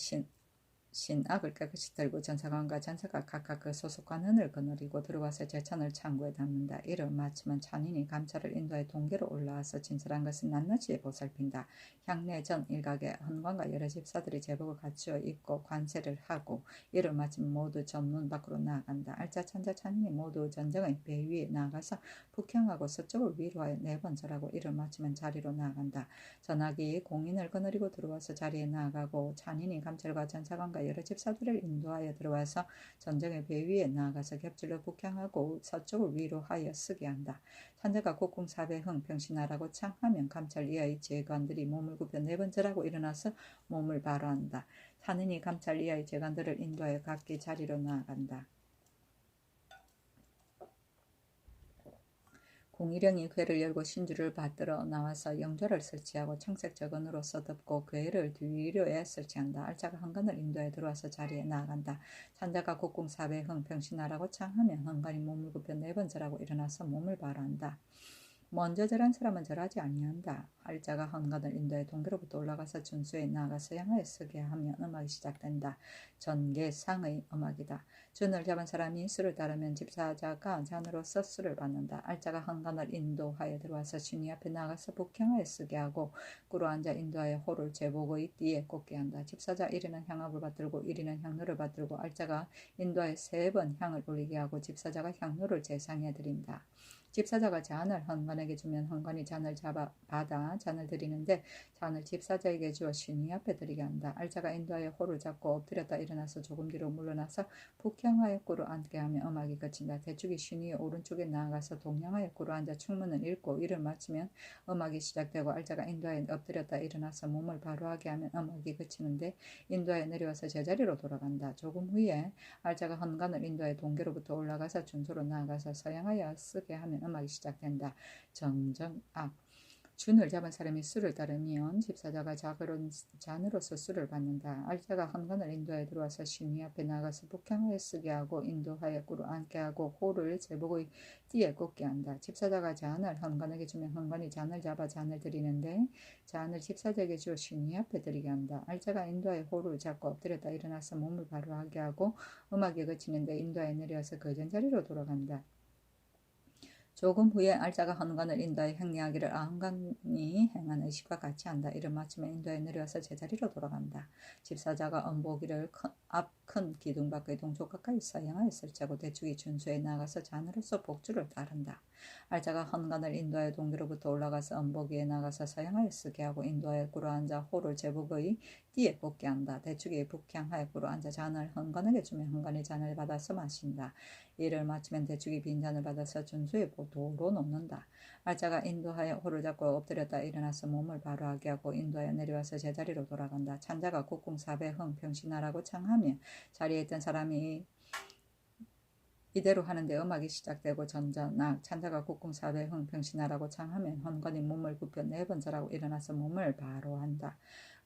A: 신악을 깨끗이 들고 전사관과 전사가 각각 그 소속 관원을 거느리고 들어와서 제찬을 창고에 담는다. 이를 마치면 찬인이 감찰을 인도해 동계로 올라와서 진술한 것을 낱낱이 보살핀다. 향내 전 일각의 헌관과 여러 집사들이 제복을 갖추어 입고 관세를 하고 이를 마치면 모두 전문 밖으로 나아간다. 알짜 찬자 찬인이 모두 전정의 배 위에 나아가서 북향하고 서쪽을 위로하여 4번 절하고 이를 마치면 자리로 나아간다. 전하기 공인을 거느리고 들어와서 자리에 나아가고 찬인이 감찰과 전사관과 여러 집사들을 인도하여 들어와서 전정의 배 위에 나아가서 겹질러 북향하고 서쪽을 위로하여 쓰게 한다. 찬자가 곡궁 사배흥 평신하라고 창하면 감찰 이하의 재관들이 몸을 굽혀 4번 절하고 일어나서 몸을 바로한다. 찬인이 감찰 이하의 재관들을 인도하여 각기 자리로 나아간다. 공일령이 궤를 열고 신주를 받들어 나와서 영조를 설치하고 청색 저건으로 써덮고 궤를 뒤로에 설치한다. 알짜가 헌관을 인도해 들어와서 자리에 나아간다. 찬자가 곡궁 사배흥 평신하라고 창하면 헌관이 몸을 굽혀 4번 절하고 일어나서 몸을 바로한다. 먼저 절한 사람은 절하지 아니한다. 알짜가 헌관을 인도해 동계로부터 올라가서 준수에 나아가서 향하여 쓰게 하면 음악이 시작된다. 전계상의 음악이다. 준을 잡은 사람이 수를 따르면 집사자가 잔으로서 수를 받는다. 알짜가 헌관을 인도하여 들어와서 신이 앞에 나가서 북향하여 쓰게 하고 꿇어 앉아 인도하여 호를 제복의 띠에 꽂게 한다. 집사자 1위는 향압을 받들고 1위는 향로를 받들고 알짜가 인도하여 3번 향을 올리게 하고 집사자가 향로를 제상에 드린다. 집사자가 잔을 헌관에게 주면 헌관이 잔을 받아 잔을 드리는데 잔을 집사자에게 주어 신이 앞에 드리게 한다. 알짜가 인도하여 호를 잡고 엎드렸다 일어나서 조금 뒤로 물러나서 북향하여 꿇어 앉게 하면 음악이 그친다. 대축이 신이 오른쪽에 나아가서 동향하여 꿇어 앉아 충문을 읽고 이를 마치면 음악이 시작되고 알짜가 인도하여 엎드렸다 일어나서 몸을 바로하게 하면 음악이 그치는데 인도하여 내려와서 제자리로 돌아간다. 조금 후에 알짜가 헌관을 인도하여 동계로부터 올라가서 준소로 나아가서 서양하여 쓰게 하면 음악이 시작된다. 정정악. 준을 잡은 사람이 수를 따르면 집사자가 잔으로서 수를 받는다. 알짜가 헌관을 인도하여 들어와서 신이 앞에 나가서 북향하여 쓰게 하고 인도하여 꿇어 앉게 하고 호를 제복의 띠에 꽂게 한다. 집사자가 잔을 헌관에게 주면 헌관이 잔을 잡아 잔을 드리는데 잔을 집사자에게 주어 신이 앞에 드리게 한다. 알짜가 인도하여 호를 잡고 엎드렸다 일어나서 몸을 바로하게 하고 음악이 그치는데 인도하여 내려와서 그 전자리로 돌아간다. 조금 후에 알짜가 헌관을 인도하여 행리하기를 헌관이 행한 의식과 같이 한다. 이를 마치면 인도에 내려와서 제자리로 돌아간다. 집사자가 엄보기를 앞 큰 기둥 밖의 동쪽 가까이 서양하여 설치하고 대축이 준수에 나가서 잔으로서 복주를 따른다. 알짜가 헌관을 인도하여 동계로부터 올라가서 엄보기에 나가서 서양하여 쓰게 하고 인도하여 꿇어 앉아 호를 제복의 띠에 꽂게 한다. 대축이 북향하여 꿇어 앉아 잔을 헌관에게 주면 헌관이 잔을 받아서 마신다. 이를 마치면 대축이 빈잔을 받아서 준수의 도로 놓는다. 알짜가 인도하여 호를 잡고 엎드렸다 일어나서 몸을 바로하게 하고 인도하여 내려와서 제자리로 돌아간다. 찬자가 곡궁 사배흥 평신하라고 창하며 자리에 있던 사람이 이대로 하는데 음악이 시작되고 전자낙 찬자가 곡궁 사배흥 평신하라고 창하면 헌관이 몸을 굽혀 4번 절하고 일어나서 몸을 바로한다.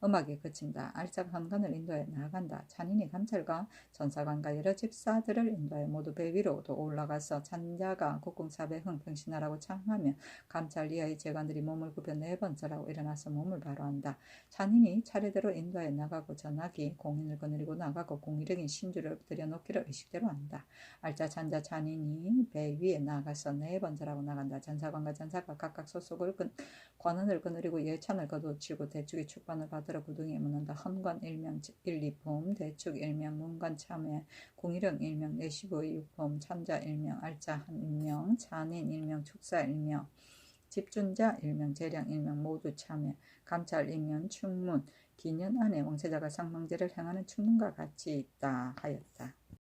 A: 음악이 그친다. 알짜가 헌관을 인도해 나아간다. 찬인이 감찰과 전사관과 여러 집사들을 인도하여 모두 배 위로 올라가서 찬자가 곡궁 사배흥 평신하라고 창하며 감찰 이하의 재관들이 몸을 굽혀 4번 절하고 일어나서 몸을 바로한다. 찬인이 차례대로 인도하여 나가고 전하기 공인을 거느리고 나가고 공일령인 신주를 들여놓기를 의식대로 한다. 알짜 찬자 찬인이 배 위에 나가서 4번 절하고 나간다. 전사관과 전사가 각각 소속을 관원을 거느리고 예찬을 거두치고 대축이 축관을 받으러 구둥이에 묻는다. 헌관 일명 1, 2품, 대축 일명, 문관 참회, 공일령 일명, 내시부의 6품, 찬자 일명, 알짜 일명, 찬인 일명, 축사 일명, 집준자 일명, 재량 일명 모두 참회, 감찰 일명, 충문, 기년 안에 왕세자가 상망제를 행하는 충문과 같이 있다 하였다.